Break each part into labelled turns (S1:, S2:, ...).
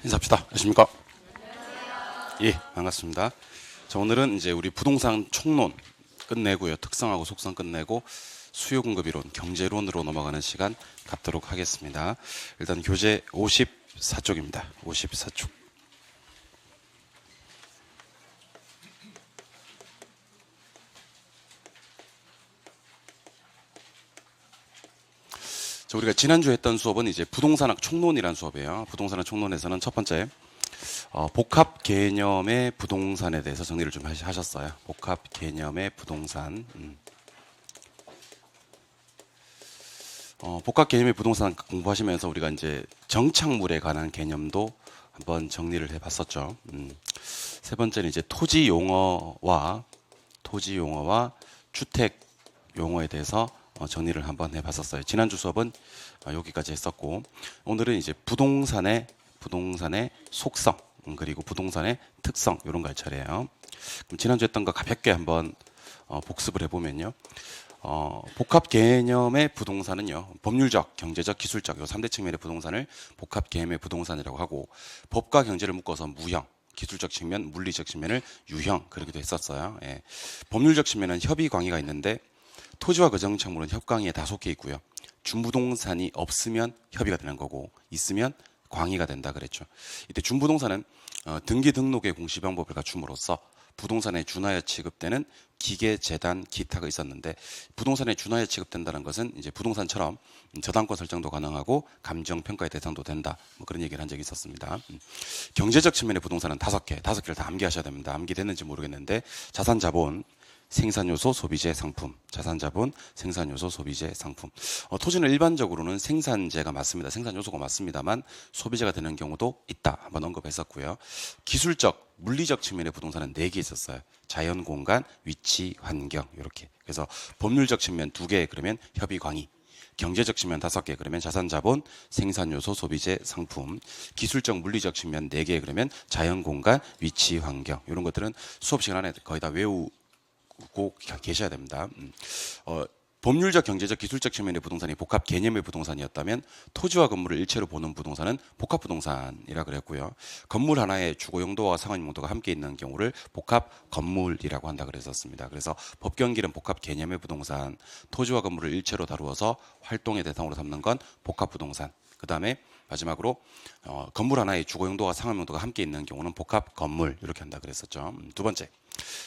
S1: 인사합시다. 안녕하십니까? 예, 반갑습니다. 자, 오늘은 이제 우리 부동산 총론 끝내고요. 특성하고 속성 끝내고 수요 공급 이론, 경제론으로 넘어가는 시간 갖도록 하겠습니다. 일단 교재 54쪽입니다. 54쪽. 자, 우리가 지난주에 했던 수업은 이제 부동산학 총론이라는 수업이에요. 부동산학 총론에서는 첫 번째 복합 개념의 부동산에 대해서 정리를 좀 하셨어요. 복합 개념의 부동산. 복합 개념의 부동산 공부하시면서 우리가 이제 정착물에 관한 개념도 한번 정리를 해봤었죠. 세 번째는 이제 토지 용어와 주택 용어에 대해서 정리를 한번 해봤었어요. 지난주 수업은 여기까지 했었고, 오늘은 이제 부동산의 속성, 그리고 부동산의 특성, 이런 거 할 차례예요. 그럼 지난주 했던 거 가볍게 한번 복습을 해보면요. 복합 개념의 부동산은요, 법률적, 경제적, 기술적, 요 3대 측면의 부동산을 복합 개념의 부동산이라고 하고, 법과 경제를 묶어서 무형, 기술적 측면, 물리적 측면을 유형, 그러기도 했었어요. 예. 법률적 측면은 협의 광의가 있는데, 토지와 거정착물은 협광위에 다 속해 있고요. 준부동산이 없으면 협의가 되는 거고, 있으면 광의가 된다 그랬죠. 이때 준부동산은 등기 등록의 공시 방법을 갖춤으로써 부동산에 준하여 취급되는 기계, 재단, 기타가 있었는데, 부동산에 준하여 취급된다는 것은 이제 부동산처럼 저당권 설정도 가능하고 감정 평가의 대상도 된다. 뭐 그런 얘기를 한 적이 있었습니다. 경제적 측면의 부동산은 5개를 다 암기하셔야 됩니다. 암기됐는지 모르겠는데, 자산, 자본, 생산요소, 소비재, 상품. 자산자본, 생산요소, 소비재, 상품. 토지는 일반적으로는 생산재가 맞습니다. 생산요소가 맞습니다만 소비재가 되는 경우도 있다. 한번 언급했었고요. 기술적, 물리적 측면의 부동산은 4개 있었어요. 자연, 공간, 위치, 환경 이렇게. 그래서 법률적 측면 2개 그러면 협의, 광의. 경제적 측면 5개 그러면 자산자본, 생산요소, 소비재, 상품. 기술적, 물리적 측면 4개 그러면 자연, 공간, 위치, 환경. 이런 것들은 수업 시간 안에 거의 다 꼭 계셔야 됩니다. 법률적, 경제적, 기술적 측면의 부동산이 복합 개념의 부동산이었다면 토지와 건물을 일체로 보는 부동산은 복합 부동산이라 그랬고요. 건물 하나의 주거 용도와 상환 용도가 함께 있는 경우를 복합 건물이라고 한다 그랬었습니다. 그래서 법경기는 복합 개념의 부동산, 토지와 건물을 일체로 다루어서 활동의 대상으로 삼는 건 복합 부동산. 그 다음에 마지막으로 건물 하나의 주거 용도와 상환 용도가 함께 있는 경우는 복합 건물 이렇게 한다 그랬었죠. 두 번째.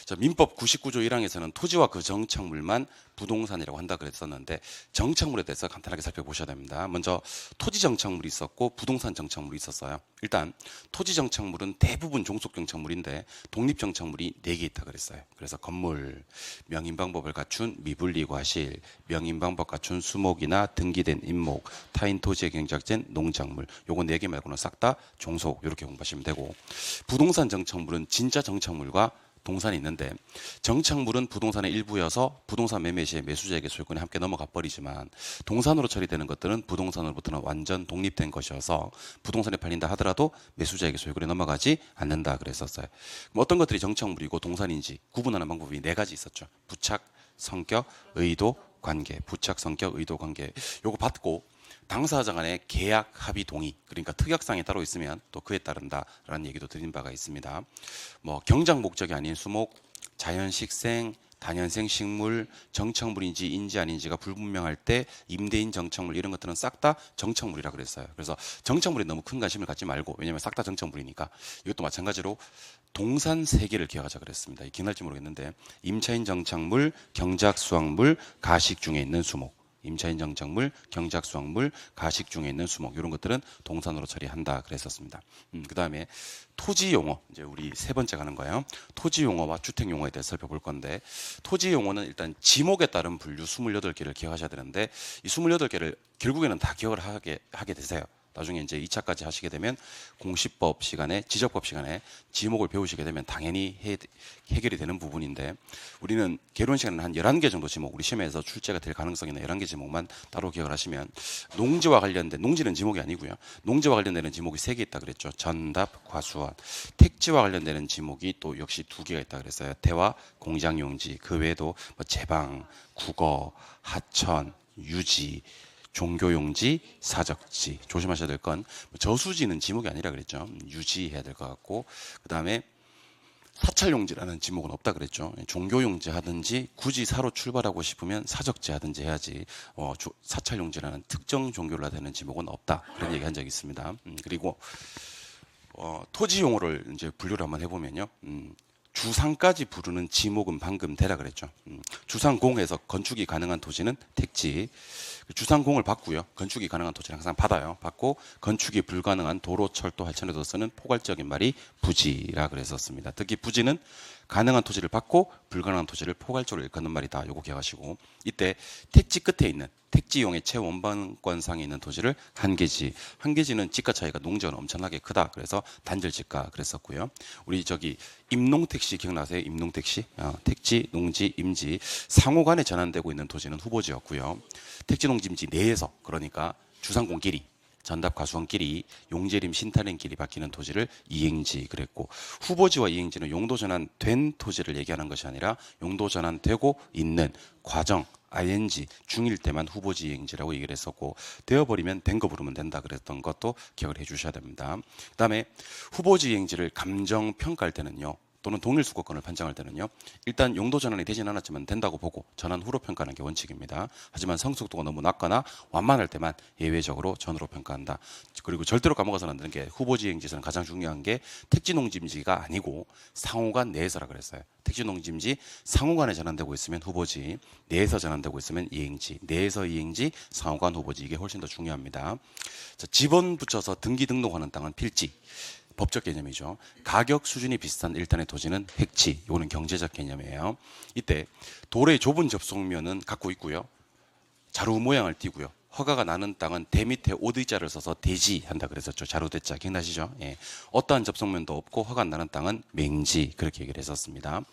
S1: 자, 민법 99조 1항에서는 토지와 그 정착물만 부동산이라고 한다 그랬었는데, 정착물에 대해서 간단하게 살펴보셔야 됩니다. 먼저 토지 정착물이 있었고 부동산 정착물이 있었어요. 일단 토지 정착물은 대부분 종속 정착물인데 독립 정착물이 4개 있다 그랬어요. 그래서 건물, 명인방법을 갖춘 미분리 과실, 명인방법 갖춘 수목이나 등기된 임목, 타인 토지에 경작된 농작물, 요거 4개 말고는 싹 다 종속, 이렇게 공부하시면 되고, 부동산 정착물은 진짜 정착물과 동산이 있는데, 정착물은 부동산의 일부여서 부동산 매매 시에 매수자에게 소유권이 함께 넘어가 버리지만, 동산으로 처리되는 것들은 부동산으로부터는 완전 독립된 것이어서 부동산에 팔린다 하더라도 매수자에게 소유권이 넘어가지 않는다 그랬었어요. 그럼 어떤 것들이 정착물이고 동산인지 구분하는 방법이 4가지 있었죠. 부착, 성격, 의도, 관계. 부착, 성격, 의도, 관계. 요거 받고 당사자 간의 계약, 합의, 동의, 그러니까 특약상이 따로 있으면 또 그에 따른다라는 얘기도 드린 바가 있습니다. 뭐 경작 목적이 아닌 수목, 자연식생, 단연생 식물, 정착물인지 인지 아닌지가 불분명할 때 임대인 정착물, 이런 것들은 싹 다 정착물이라 그랬어요. 그래서 정착물에 너무 큰 관심을 갖지 말고, 왜냐하면 싹 다 정착물이니까. 이것도 마찬가지로 동산 3개를 기억하자 그랬습니다. 기억날지 모르겠는데, 임차인 정착물, 경작 수확물, 가식 중에 있는 수목. 임차인 정착물, 경작 수확물, 가식 중에 있는 수목, 이런 것들은 동산으로 처리한다 그랬었습니다. 그 다음에 토지 용어, 이제 우리 3번째 가는 거예요. 토지 용어와 주택 용어에 대해서 살펴볼 건데, 토지 용어는 일단 지목에 따른 분류 28개를 기억하셔야 되는데, 이 28개를 결국에는 다 기억을 하게 되세요. 나중에 이제 2차까지 하시게 되면 공시법 시간에, 지적법 시간에 지목을 배우시게 되면 당연히 해결이 되는 부분인데, 우리는 개론 시간은 한 11개 정도 지목, 우리 시험에서 출제가 될 가능성이 있는 11개 지목만 따로 기억을 하시면, 농지와 관련된, 농지는 지목이 아니고요. 농지와 관련되는 지목이 3개 있다 그랬죠. 전답, 과수원. 택지와 관련되는 지목이 또 역시 2개가 있다 그랬어요. 대화, 공장용지. 그 외에도 뭐 제방, 국어, 하천, 유지, 종교용지, 사적지. 조심하셔야 될 건 저수지는 지목이 아니라 그랬죠. 유지해야 될 것 같고, 그 다음에 사찰용지라는 지목은 없다 그랬죠. 종교용지 하든지 굳이 사로 출발하고 싶으면 사적지 하든지 해야지 사찰용지라는 특정 종교를 하는 지목은 없다. 그런 얘기 한 적이 있습니다. 그리고 토지 용어를 이제 분류를 한번 해보면요. 주상까지 부르는 지목은 방금 대라 그랬죠. 주상공에서 건축이 가능한 토지는 택지. 주상공을 받고요. 건축이 가능한 토지는 항상 받아요. 받고 건축이 불가능한 도로, 철도, 하천에서 쓰는 포괄적인 말이 부지라 그랬었습니다. 특히 부지는 가능한 토지를 받고 불가능한 토지를 포괄적으로 일컫는 말이다. 요거 기억하시고, 이때 택지 끝에 있는 택지용의 최원반권상에 있는 토지를 한계지. 한계지는 지가 차이가 농지가 엄청나게 크다. 그래서 단절지가 그랬었고요. 우리 저기 임농택시 기억나세요? 임농택시? 택지, 농지, 임지 상호간에 전환되고 있는 토지는 후보지였고요. 택지, 농지, 임지 내에서, 그러니까 주상공끼리, 전답 과수원끼리, 용재림 신탄행끼리 바뀌는 토지를 이행지 그랬고, 후보지와 이행지는 용도 전환된 토지를 얘기하는 것이 아니라 용도 전환되고 있는 과정, ing 중일 때만 후보지 이행지라고 얘기를 했었고, 되어버리면 된 거 부르면 된다 그랬던 것도 기억을 해주셔야 됩니다. 그 다음에 후보지 이행지를 감정평가할 때는요, 또는 동일수거권을 판정할 때는요, 일단 용도 전환이 되진 않았지만 된다고 보고 전환 후로 평가하는 게 원칙입니다. 하지만 성숙도가 너무 낮거나 완만할 때만 예외적으로 전후로 평가한다. 그리고 절대로 까먹어서는 안 되는 게, 후보지행지에서는 가장 중요한 게 택지농지임지가 아니고 상호간 내에서라 그랬어요. 택지농지임지 상호간에 전환되고 있으면 후보지, 내에서 전환되고 있으면 이행지, 내에서 이행지, 상호간 후보지, 이게 훨씬 더 중요합니다. 자, 지번 붙여서 등기 등록하는 땅은 필지. 법적 개념이죠. 가격 수준이 비슷한 일단의 토지는 획지. 이거는 경제적 개념이에요. 이때 도로의 좁은 접속면은 갖고 있고요. 자루 모양을 띄고요. 허가가 나는 땅은 대 밑에 오드자를 써서 대지한다 그랬었죠. 자루대자 기억나시죠? 예. 어떠한 접속면도 없고 허가 나는 땅은 맹지, 그렇게 얘기를 했었습니다.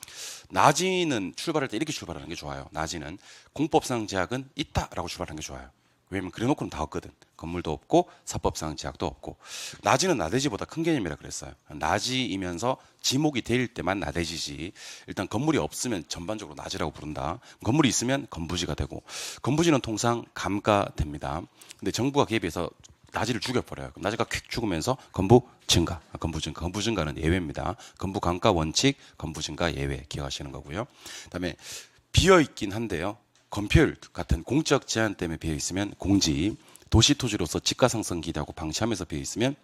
S1: 나지는 출발할 때 이렇게 출발하는 게 좋아요. 나지는 공법상 제약은 있다라고 출발하는 게 좋아요. 왜냐면 그래놓고는 다 없거든. 건물도 없고 사법상 제약도 없고. 나지는 나대지보다 큰 개념이라 그랬어요. 나지이면서 지목이 될 때만 나대지지. 일단 건물이 없으면 전반적으로 나지라고 부른다. 건물이 있으면 건부지가 되고, 건부지는 통상 감가됩니다. 근데 정부가 개입해서 나지를 죽여버려요. 나지가 퀵 죽으면서 건부 증가, 건부 증가는 예외입니다. 건부 감가 원칙, 건부 증가 예외 기억하시는 거고요. 그다음에 비어 있긴 한데요. 건폐율 같은 공적 제한 때문에 비어 있으면 공지, 도시 토지로서 지가 상승 기대하고 방치하면서 비어 있으면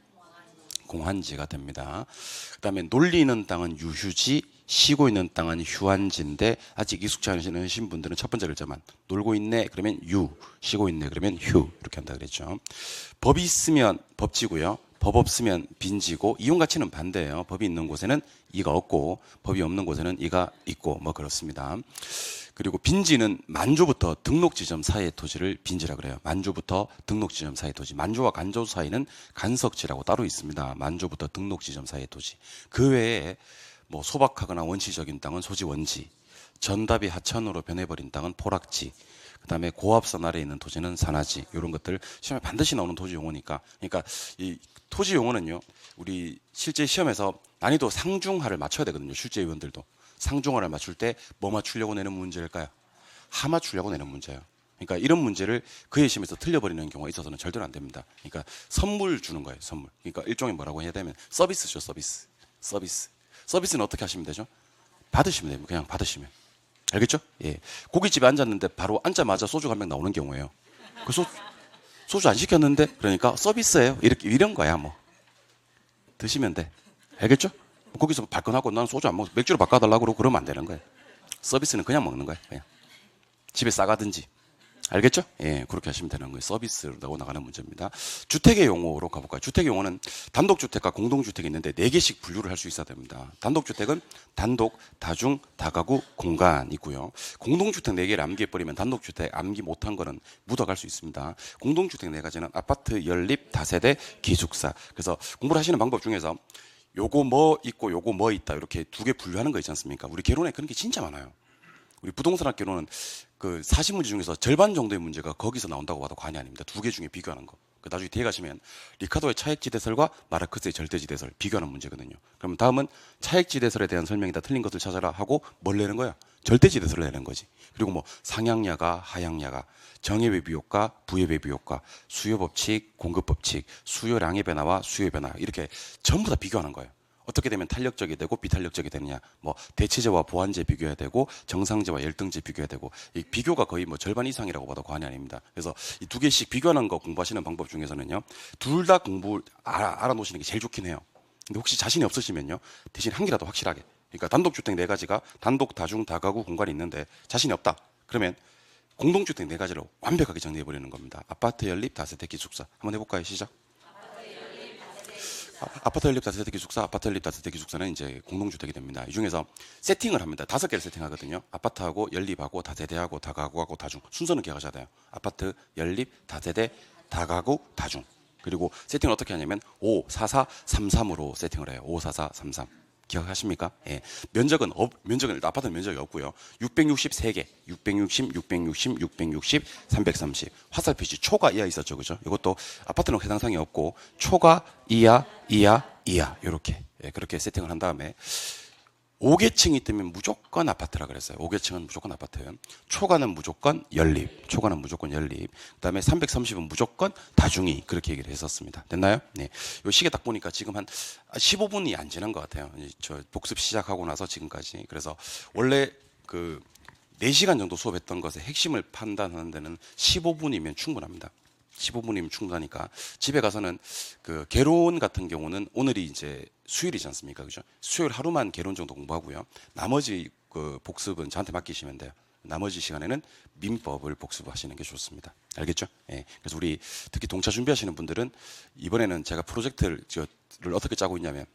S1: 공한지가 됩니다. 그다음에 놀리는 땅은 유휴지, 쉬고 있는 땅은 휴한지인데, 아직 익숙지 않으신 분들은 첫 번째 글자만, 놀고 있네 그러면 유, 쉬고 있네 그러면 휴, 이렇게 한다 그랬죠. 법이 있으면 법지고요. 법 없으면 빈지고, 이용 가치는 반대예요. 법이 있는 곳에는 이가 없고 법이 없는 곳에는 이가 있고, 뭐 그렇습니다. 그리고 빈지는 만조부터 등록지점 사이의 토지를 빈지라 그래요. 만조부터 등록지점 사이의 토지. 만조와 간조 사이는 간석지라고 따로 있습니다. 만조부터 등록지점 사이의 토지. 그 외에 뭐 소박하거나 원시적인 땅은 소지원지, 전답이 하천으로 변해버린 땅은 포락지, 그다음에 고압선 아래에 있는 토지는 산하지. 이런 것들 시험에 반드시 나오는 토지 용어니까. 그러니까 이 토지 용어는요, 우리 실제 시험에서 난이도 상중하를 맞춰야 되거든요. 실제 위원들도 상중하를 맞출 때 뭐 맞추려고 내는 문제일까요? 하 맞추려고 내는 문제예요. 그러니까 이런 문제를 그의 시험에서 틀려버리는 경우가 있어서는 절대로 안 됩니다. 그러니까 선물 주는 거예요. 선물. 그러니까 일종의 뭐라고 해야 되면 서비스죠. 서비스. 서비스는 어떻게 하시면 되죠? 받으시면 됩니다. 그냥 받으시면. 알겠죠? 예. 고깃집에 앉았는데 바로 앉자마자 소주가 한 병 나오는 경우예요. 그 소주 안 시켰는데, 그러니까 서비스예요. 이런 거야 뭐. 드시면 돼. 알겠죠? 거기서 발끈하고 난 소주 안 먹어 맥주로 바꿔달라고 그러고 그러면 안 되는 거예요. 서비스는 그냥 먹는 거예요. 그냥. 집에 싸가든지. 알겠죠? 예, 그렇게 하시면 되는 거예요. 서비스로 나가는 문제입니다. 주택의 용어로 가볼까요? 주택의 용어는 단독주택과 공동주택이 있는데 4개씩 분류를 할 수 있어야 됩니다. 단독주택은 단독, 다중, 다가구, 공간이고요. 공동주택 4개를 암기해버리면 단독주택 암기 못한 거는 묻어갈 수 있습니다. 공동주택 4가지는 아파트, 연립, 다세대, 기숙사. 그래서 공부를 하시는 방법 중에서 요거 뭐 있고 요거 뭐 있다, 이렇게 2개 분류하는 거 있지 않습니까? 우리 개론에 그런 게 진짜 많아요. 우리 부동산 학교는 그 40문제 중에서 절반 정도의 문제가 거기서 나온다고 봐도 과언이 아닙니다. 2개 중에 비교하는 거. 그 나중에 뒤에 가시면 리카도의 차액지대설과 마르크스의 절대지대설 비교하는 문제거든요. 그럼 다음은 차액지대설에 대한 설명이 다 틀린 것을 찾아라 하고 뭘 내는 거야? 절대지대설을 내는 거지. 그리고 뭐 상향야가, 하향야가, 정예배 비효과, 부예배 비효과, 수요법칙, 공급법칙, 수요량의 변화와 수요의 변화 이렇게 전부 다 비교하는 거예요. 어떻게 되면 탄력적이 되고 비탄력적이 되느냐, 뭐 대체제와 보완제 비교해야 되고 정상제와 열등제 비교해야 되고 이 비교가 거의 뭐 절반 이상이라고 봐도 과언이 아닙니다. 그래서 이 두 개씩 비교하는 거 공부하시는 방법 중에서는요, 둘 다 공부 알아놓으시는 게 제일 좋긴 해요. 근데 혹시 자신이 없으시면요, 대신 한 개라도 확실하게. 그러니까 단독주택 네 가지가 단독, 다중, 다가구 공간이 있는데 자신이 없다. 그러면 공동주택 네 가지로 완벽하게 정리해 버리는 겁니다. 아파트 연립 다세대 기숙사 한번 해볼까요? 시작. 아파트 연립 다세대 기숙사, 아파트 연립 다세대 기숙사는 이제 공동주택이 됩니다. 이 중에서 세팅을 합니다. 5개를 세팅하거든요. 아파트하고 연립하고 다세대하고 다가구하고 다중 순서는 기억하셔야 돼요. 아파트, 연립, 다세대, 다가구, 다중. 그리고 세팅을 어떻게 하냐면 5, 4, 4, 3, 3으로 세팅을 해요. 5, 4, 4, 3, 3. 기억하십니까? 예. 면적은 아파트는 면적이 없고요. 663개, 660, 660, 660, 330. 화살표시 초가 이하 있었죠, 그죠? 이것도 아파트는 해당상이 없고 초가 이하, 이하, 이하 이렇게 그렇게 세팅을 한 다음에 5계층이 뜨면 무조건 아파트라 그랬어요. 5계층은 무조건 아파트. 초과는 무조건 연립. 초과는 무조건 연립. 그다음에 330은 무조건 다중이 그렇게 얘기를 했었습니다. 됐나요? 네. 요 시계 딱 보니까 지금 한 15분이 안 지난 것 같아요. 저 복습 시작하고 나서 지금까지. 그래서 원래 그 4시간 정도 수업했던 것의 핵심을 판단하는 데는 15분이면 충분합니다. 15분이면 충분하니까 집에 가서는 그 개론 같은 경우는 오늘이 이제 수요일이지 않습니까? 그죠? 수요일 하루만 개론 정도 공부하고요. 나머지 그 복습은 저한테 맡기시면 돼요. 나머지 시간에는 민법을 복습하시는 게 좋습니다. 알겠죠? 예. 그래서 우리 특히 동차 준비하시는 분들은 이번에는 제가 프로젝트를 어떻게 짜고 있냐면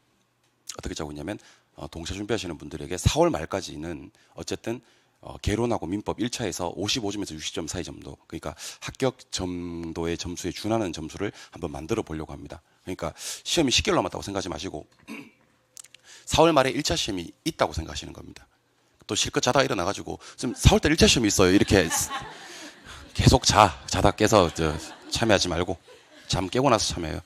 S1: 동차 준비하시는 분들에게 4월 말까지는 어쨌든 개론하고 민법 1차에서 55점에서 60점 사이 정도, 그러니까 합격 정도의 점수에 준하는 점수를 한번 만들어 보려고 합니다. 그러니까 시험이 10개월 남았다고 생각하지 마시고 4월 말에 1차 시험이 있다고 생각하시는 겁니다. 또 실컷 자다가 일어나가지고 지금 4월달 1차 시험이 있어요. 이렇게 계속 자다 깨서 참여하지 말고 잠 깨고 나서 참여해요.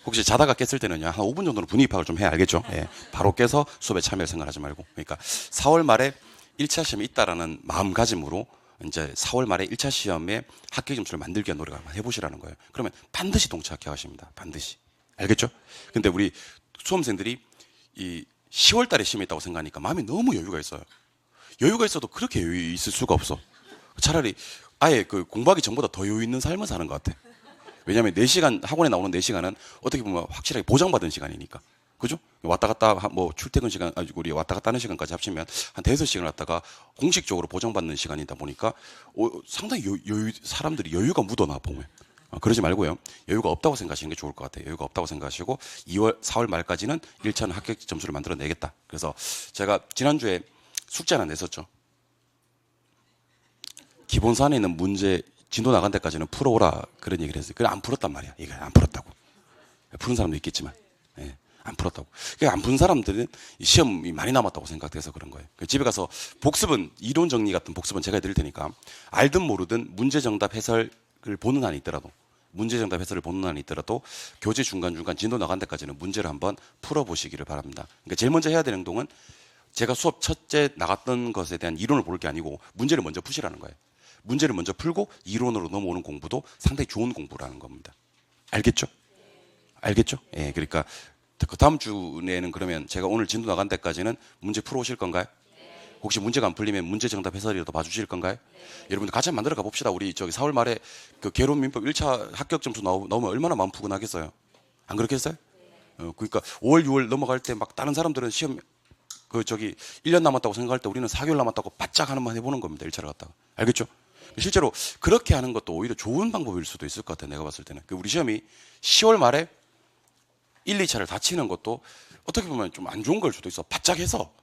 S1: 혹시 자다가 깼을 때는요, 한 5분 정도는 분위기 파악을 좀 해야 알겠죠? 예. 바로 깨서 수업에 참여할 생각하지 말고. 그러니까 4월 말에 1차 시험이 있다라는 마음가짐으로 이제 4월 말에 1차 시험에 합격 점수를 만들기 위한 노력을 한번 해보시라는 거예요. 그러면 반드시 동차 합격하십니다. 반드시. 알겠죠? 근데 우리 수험생들이 이 10월 달에 시험이 있다고 생각하니까 마음이 너무 여유가 있어요. 여유가 있어도 그렇게 여유 있을 수가 없어. 차라리 아예 그 공부하기 전보다 더 여유 있는 삶을 사는 것 같아. 왜냐하면 4시간, 학원에 나오는 4시간은 어떻게 보면 확실하게 보장받은 시간이니까. 그죠? 왔다 갔다, 뭐, 출퇴근 시간, 우리 왔다 갔다 하는 시간까지 합치면 한 5시간을 왔다가 공식적으로 보장받는 시간이다 보니까 상당히 사람들이 여유가 묻어나, 보면. 그러지 말고요. 여유가 없다고 생각하시는 게 좋을 것 같아요. 여유가 없다고 생각하시고 4월 말까지는 1차는 합격 점수를 만들어내겠다. 그래서 제가 지난주에 숙제 하나 냈었죠. 기본산에 있는 문제, 진도 나간 데까지는 풀어오라 그런 얘기를 했어요. 그래 안 풀었단 말이야. 이거 안 풀었다고. 푸는 사람도 있겠지만, 예, 안 풀었다고. 그러니까 안 푼 사람들은 시험이 많이 남았다고 생각돼서 그런 거예요. 집에 가서 복습은 이론 정리 같은 복습은 제가 해드릴 테니까 알든 모르든 문제 정답 해설을 보는 한이 있더라도 교재 중간중간 진도 나간 데까지는 문제를 한번 풀어보시기를 바랍니다. 그러니까 제일 먼저 해야 되는 행동은 제가 수업 첫째 나갔던 것에 대한 이론을 볼 게 아니고 문제를 먼저 푸시라는 거예요. 문제를 먼저 풀고 이론으로 넘어오는 공부도 상당히 좋은 공부라는 겁니다. 알겠죠? 알겠죠? 예, 그러니까 그 다음 주에는 그러면 제가 오늘 진도 나간 데까지는 문제 풀어오실 건가요? 혹시 문제가 안 풀리면 문제 정답 해설이라도 봐주실 건가요? 여러분들 같이 한번 만들어 가봅시다. 우리 4월 말에 그 개론 민법 1차 합격 점수 나오면 얼마나 마음 푸근하겠어요? 안 그렇겠어요? 그러니까 5월, 6월 넘어갈 때 막 다른 사람들은 시험 1년 남았다고 생각할 때 우리는 4개월 남았다고 바짝 하는 번 해보는 겁니다. 1차를 갔다가. 알겠죠? 실제로 그렇게 하는 것도 오히려 좋은 방법일 수도 있을 것 같아요. 내가 봤을 때는. 우리 시험이 10월 말에 1, 2차를 다 치는 것도 어떻게 보면 좀 안 좋은 걸 수도 있어. 바짝 해서.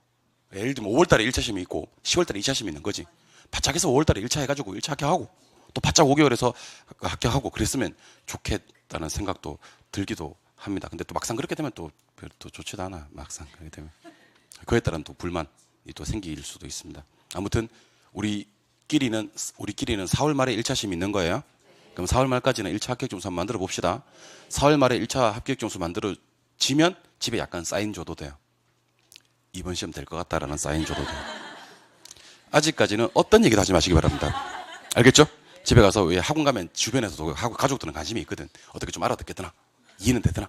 S1: 예를 들면 5월 달에 1차 시험이 있고 10월 달에 2차 시험이 있는 거지. 바짝 해서 5월 달에 1차 해가지고 1차 합격하고 또 바짝 5개월에서 합격하고 그랬으면 좋겠다는 생각도 들기도 합니다. 근데 또 막상 그렇게 되면 또 좋지도 않아. 막상 그렇게 되면. 그에 따른 또 불만이 또 생길 수도 있습니다. 아무튼 우리끼리는 4월 말에 1차 시험이 있는 거예요. 그럼 4월 말까지는 1차 합격 점수 한번 만들어 봅시다. 4월 말에 1차 합격 점수 만들어지면 집에 약간 사인 줘도 돼요. 이번 시험 될 것 같다라는 사인 줘도 돼요. 아직까지는 어떤 얘기도 하지 마시기 바랍니다. 알겠죠? 집에 가서 왜 학원 가면 주변에서도 가족들은 관심이 있거든. 어떻게 좀 알아듣겠더나? 이해는 되더나?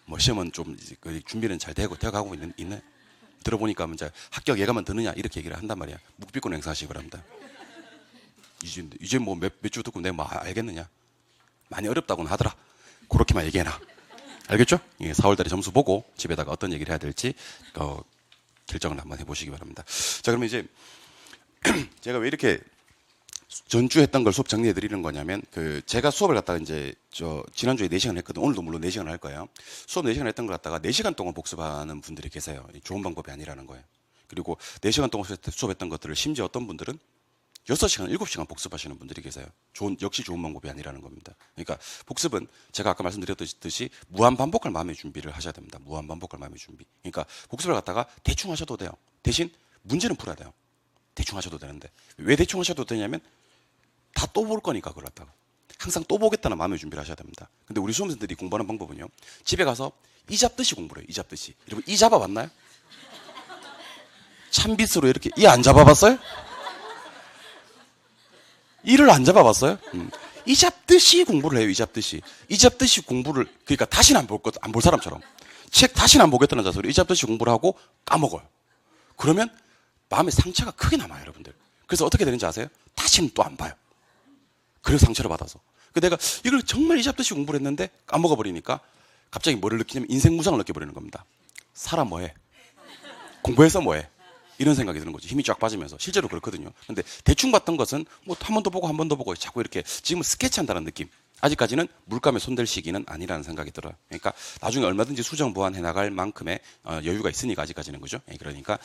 S1: 뭐 시험은 좀 준비는 잘 되어가고 있네. 들어보니까 이제 합격 예감은 드느냐 이렇게 얘기를 한단 말이야. 묵비권 행사하시기 바랍니다. 이제 뭐 몇 주 듣고 내가 뭐 알겠느냐? 많이 어렵다고는 하더라. 그렇게만 얘기해놔. 알겠죠? 4월달에 점수 보고 집에다가 어떤 얘기를 해야 될지 결정을 한번 해보시기 바랍니다. 자, 그러면 이제 제가 왜 이렇게 전주 했던 걸 수업 정리해 드리는 거냐면 제가 수업을 갖다가 이제 지난주에 4시간 했거든. 오늘도 물론 4시간 할 거예요. 수업 4시간 했던 걸 갖다가 4시간 동안 복습하는 분들이 계세요. 좋은 방법이 아니라는 거예요. 그리고 4시간 동안 수업했던 것들을 심지어 어떤 분들은 6시간, 7시간 복습하시는 분들이 계세요. 역시 좋은 방법이 아니라는 겁니다. 그러니까 복습은 제가 아까 말씀드렸듯이 무한 반복할 마음의 준비를 하셔야 됩니다. 무한 반복할 마음의 준비. 그러니까 복습을 갖다가 대충 하셔도 돼요. 대신 문제는 풀어야 돼요. 대충 하셔도 되는데 왜 대충 하셔도 되냐면 다 또 볼 거니까 그걸 갖다가 항상 또 보겠다는 마음의 준비를 하셔야 됩니다. 근데 우리 수험생들이 공부하는 방법은요. 집에 가서 이 잡듯이 공부를 해요. 이 잡듯이. 여러분 이 잡아봤나요? 찬빗으로 이렇게 이 안 잡아봤어요? 이를 안 잡아봤어요? 이 잡듯이 공부를 해요. 이 잡듯이. 이 잡듯이 공부를 그러니까 다시는 안 볼 사람처럼 책 다시는 안 보겠다는 자세로 이 잡듯이 공부를 하고 까먹어요. 그러면 마음의 상처가 크게 남아요, 여러분들. 그래서 어떻게 되는지 아세요? 다시는 또 안 봐요. 그래서 상처를 받아서. 내가 이걸 정말 이 잡듯이 공부를 했는데 까먹어 버리니까 갑자기 뭐를 느끼냐면 인생 무상을 느껴버리는 겁니다. 살아 뭐해? 공부해서 뭐해? 이런 생각이 드는 거죠. 힘이 쫙 빠지면서. 실제로 그렇거든요. 근데 대충 봤던 것은 뭐 한 번 더 보고 한 번 더 보고 자꾸 이렇게 지금은 스케치한다는 느낌. 아직까지는 물감에 손댈 시기는 아니라는 생각이 들어요. 그러니까 나중에 얼마든지 수정 보완해 나갈 만큼의 여유가 있으니까 아직까지는 그죠? 그러니까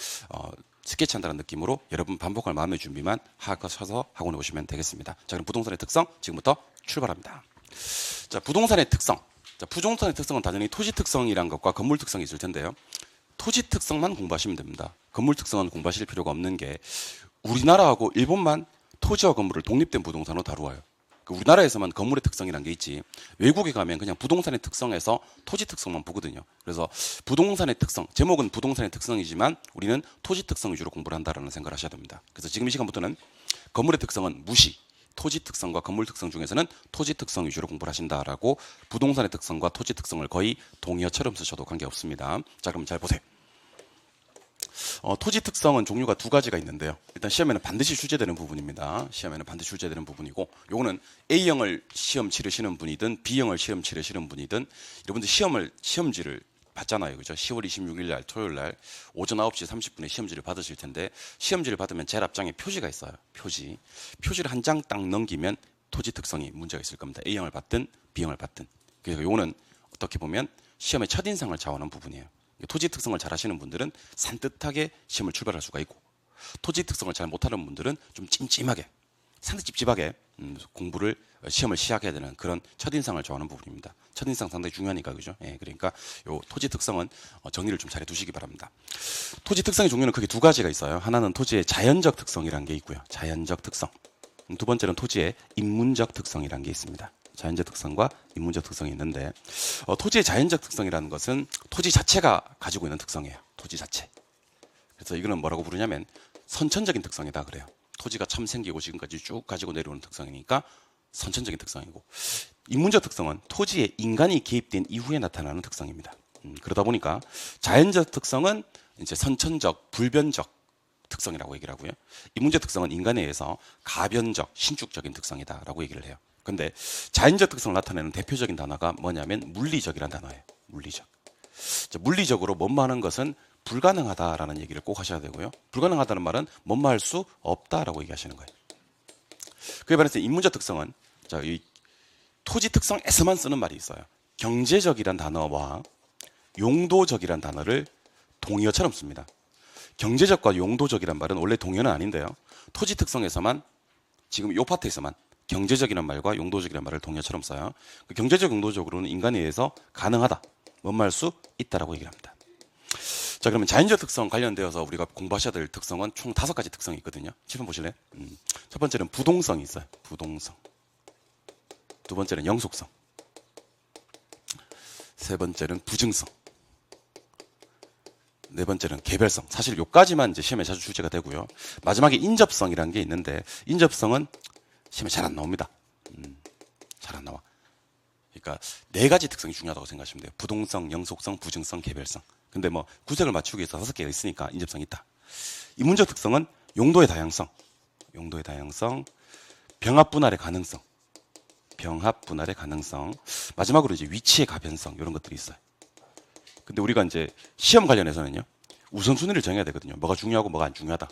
S1: 스케치한다는 느낌으로 여러분 반복할 마음의 준비만 하셔서 학원에 오시면 되겠습니다. 자, 그럼 부동산의 특성 지금부터 출발합니다. 자, 부동산의 특성. 자, 부동산의 특성은 당연히 토지 특성이란 것과 건물 특성이 있을 텐데요. 토지 특성만 공부하시면 됩니다. 건물 특성은 공부하실 필요가 없는 게 우리나라하고 일본만 토지와 건물을 독립된 부동산으로 다루어요. 우리나라에서만 건물의 특성이란 게 있지 외국에 가면 그냥 부동산의 특성에서 토지 특성만 보거든요. 그래서 부동산의 특성, 제목은 부동산의 특성이지만 우리는 토지 특성 위주로 공부를 한다는 생각을 하셔야 됩니다. 그래서 지금 이 시간부터는 건물의 특성은 무시, 토지 특성과 건물 특성 중에서는 토지 특성 위주로 공부를 하신다라고 부동산의 특성과 토지 특성을 거의 동의어처럼 쓰셔도 관계없습니다. 자, 그럼 잘 보세요. 토지 특성은 종류가 두 가지가 있는데요. 일단 시험에는 반드시 출제되는 부분입니다. 시험에는 반드시 출제되는 부분이고, 요거는 A형을 시험 치르시는 분이든 B형을 시험 치르시는 분이든 여러분들 시험지를 받잖아요. 그죠? 10월 26일 날 토요일 날 오전 9시 30분에 시험지를 받으실 텐데 시험지를 받으면 제일 앞장에 표지가 있어요. 표지를 한 장 딱 넘기면 토지 특성이 문제가 있을 겁니다. A형을 받든 B형을 받든. 그래서 요거는 어떻게 보면 시험의 첫인상을 좌우하는 부분이에요. 토지 특성을 잘 하시는 분들은 산뜻하게 시험을 출발할 수가 있고 토지 특성을 잘 못하는 분들은 좀 찜찜하게 상당히 찝찝하게 공부를 시험을 시작해야 되는 그런 첫인상을 좋아하는 부분입니다. 첫인상 상당히 중요하니까 그죠? 그러니까 요 토지 특성은 정리를 좀 잘 해두시기 바랍니다. 토지 특성의 종류는 크게 두 가지가 있어요. 하나는 토지의 자연적 특성이라는 게 있고요. 자연적 특성. 두 번째는 토지의 인문적 특성이라는 게 있습니다. 자연적 특성과 인문적 특성이 있는데 토지의 자연적 특성이라는 것은 토지 자체가 가지고 있는 특성이에요. 토지 자체. 그래서 이거는 뭐라고 부르냐면 선천적인 특성이다 그래요. 토지가 처음 생기고 지금까지 쭉 가지고 내려오는 특성이니까 선천적인 특성이고 인문적 특성은 토지에 인간이 개입된 이후에 나타나는 특성입니다. 그러다 보니까 자연적 특성은 이제 선천적, 불변적 특성이라고 얘기를 하고요. 인문적 특성은 인간에 의해서 가변적, 신축적인 특성이다라고 얘기를 해요. 근데 자연적 특성을 나타내는 대표적인 단어가 뭐냐면 물리적이라는 단어예요. 물리적으로 뭐뭐하는 것은 불가능하다라는 얘기를 꼭 하셔야 되고요. 불가능하다는 말은 뭐뭐할 수 없다라고 얘기하시는 거예요. 그에 반해서 인문적 특성은 이 토지 특성에서만 쓰는 말이 있어요. 경제적이란 단어와 용도적이란 단어를 동의어처럼 씁니다. 경제적과 용도적이란 말은 원래 동의어는 아닌데요. 토지 특성에서만 지금 이 파트에서만 경제적이란 말과 용도적이란 말을 동의어처럼 써요. 경제적, 용도적으로는 인간에 의해서 가능하다, 뭐뭐할 수 있다라고 얘기를 합니다. 자, 그러면 자연적 특성 관련되어서 우리가 공부하셔야 될 특성은 총 5가지 특성이 있거든요. 7번 보실래요? 첫 번째는 부동성이 있어요. 부동성. 두 번째는 영속성, 세 번째는 부증성, 네 번째는 개별성. 사실 요까지만 이제 시험에 자주 출제가 되고요. 마지막에 인접성이라는 게 있는데 인접성은 시험에 잘 안 나옵니다. 잘 안 나와. 그러니까 네 가지 특성이 중요하다고 생각하시면 돼요. 부동성, 영속성, 부증성, 개별성. 근데 뭐 구색을 맞추기 위해서 5개가 있으니까 인접성이 있다. 인문적 특성은 용도의 다양성, 용도의 다양성, 병합 분할의 가능성, 병합 분할의 가능성, 마지막으로 이제 위치의 가변성 이런 것들이 있어요. 근데 우리가 이제 시험 관련해서는요, 우선순위를 정해야 되거든요. 뭐가 중요하고 뭐가 안 중요하다.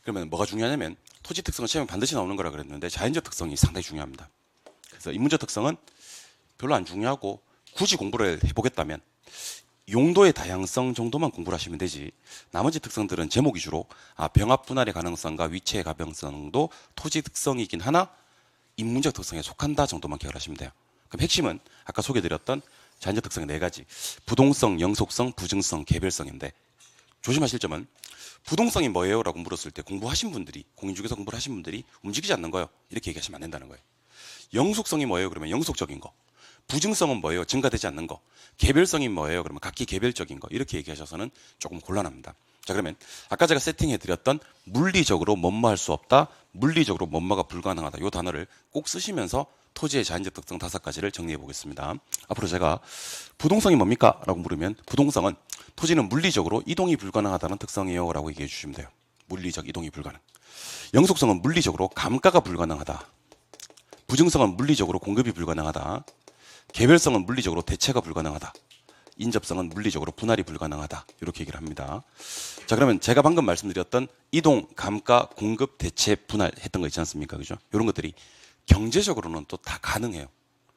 S1: 그러면 뭐가 중요하냐면 토지 특성은 시험에 반드시 나오는 거라 그랬는데 자연적 특성이 상당히 중요합니다. 그래서 인문적 특성은 별로 안 중요하고 굳이 공부를 해보겠다면 용도의 다양성 정도만 공부를 하시면 되지, 나머지 특성들은 제목 위주로 병합 분할의 가능성과 위치의 가변성도 토지 특성이긴 하나 인문적 특성에 속한다 정도만 기억을 하시면 돼요. 그럼 핵심은 아까 소개드렸던 자연적 특성의 네 가지, 부동성, 영속성, 부증성, 개별성인데 조심하실 점은 부동성이 뭐예요? 라고 물었을 때 공부하신 분들이, 공인중개사 공부를 하신 분들이 움직이지 않는 거예요. 이렇게 얘기하시면 안 된다는 거예요. 영속성이 뭐예요? 그러면 영속적인 거. 부증성은 뭐예요? 증가되지 않는 거. 개별성이 뭐예요? 그러면 각기 개별적인 거. 이렇게 얘기하셔서는 조금 곤란합니다. 자, 그러면 아까 제가 세팅해드렸던 물리적으로 뭐뭐 할 수 없다, 물리적으로 뭐뭐가 불가능하다, 이 단어를 꼭 쓰시면서 토지의 자연적 특성 5가지를 정리해 보겠습니다. 앞으로 제가 부동성이 뭡니까? 라고 물으면 부동성은 토지는 물리적으로 이동이 불가능하다는 특성이에요 라고 얘기해 주시면 돼요. 물리적 이동이 불가능. 영속성은 물리적으로 감가가 불가능하다. 부증성은 물리적으로 공급이 불가능하다. 개별성은 물리적으로 대체가 불가능하다. 인접성은 물리적으로 분할이 불가능하다. 이렇게 얘기를 합니다. 자, 그러면 제가 방금 말씀드렸던 이동, 감가, 공급, 대체, 분할 했던 거 있지 않습니까? 그죠? 이런 것들이 경제적으로는 또 다 가능해요.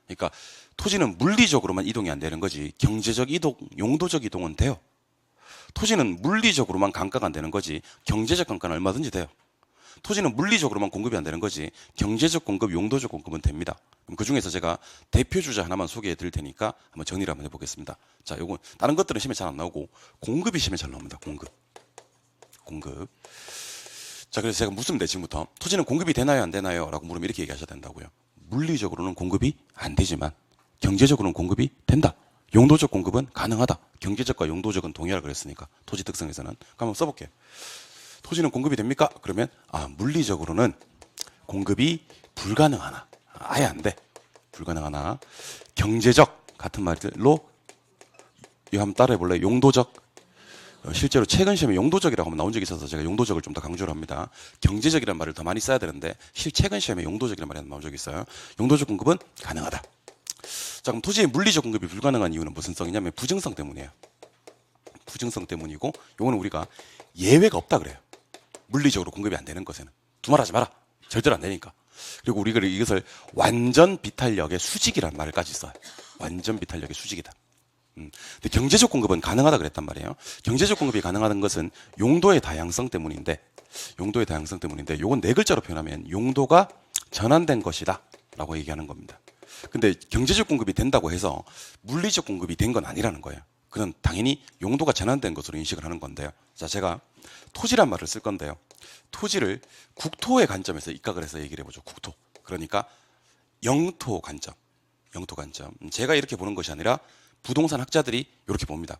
S1: 그러니까 토지는 물리적으로만 이동이 안 되는 거지 경제적 이동, 용도적 이동은 돼요. 토지는 물리적으로만 감가가 안 되는 거지 경제적 감가는 얼마든지 돼요. 토지는 물리적으로만 공급이 안 되는 거지 경제적 공급, 용도적 공급은 됩니다. 그럼 그중에서 제가 대표 주자 하나만 소개해 드릴 테니까 한번 정리를 한번 해보겠습니다. 자, 요건 다른 것들은 시험에 잘 안 나오고 공급이 시험에 잘 나옵니다. 공급. 자, 그래서 제가 묻습니다. 지금부터 토지는 공급이 되나요 안 되나요? 라고 물으면 이렇게 얘기하셔야 된다고요. 물리적으로는 공급이 안 되지만 경제적으로는 공급이 된다. 용도적 공급은 가능하다. 경제적과 용도적은 동일하다 그랬으니까 토지 특성에서는. 그럼 한번 써볼게요. 토지는 공급이 됩니까? 그러면 물리적으로는 공급이 불가능하나, 아예 안 돼. 불가능하나, 경제적 같은 말로 이거 한번 따라해 볼래요? 용도적. 실제로 최근 시험에 용도적이라고 한번 나온 적이 있어서 제가 용도적을 좀 더 강조를 합니다. 경제적이라는 말을 더 많이 써야 되는데 최근 시험에 용도적이라는 말이 나온 적이 있어요. 용도적 공급은 가능하다. 자, 그럼 토지의 물리적 공급이 불가능한 이유는 무슨 성이냐면 부증성 때문이에요. 부증성 때문이고, 요거는 우리가 예외가 없다 그래요. 물리적으로 공급이 안 되는 것에는 두말하지 마라. 절대로 안 되니까. 그리고 우리가 이것을 완전 비탄력의 수직이라는 말까지 써요. 완전 비탄력의 수직이다. 근데 경제적 공급은 가능하다 그랬단 말이에요. 경제적 공급이 가능한 것은 용도의 다양성 때문인데, 요건 네 글자로 표현하면 용도가 전환된 것이다 라고 얘기하는 겁니다. 근데 경제적 공급이 된다고 해서 물리적 공급이 된 건 아니라는 거예요. 그건 당연히 용도가 전환된 것으로 인식을 하는 건데요. 자, 제가 토지란 말을 쓸 건데요. 토지를 국토의 관점에서 입각을 해서 얘기를 해보죠. 국토. 그러니까 영토 관점. 제가 이렇게 보는 것이 아니라 부동산 학자들이 이렇게 봅니다.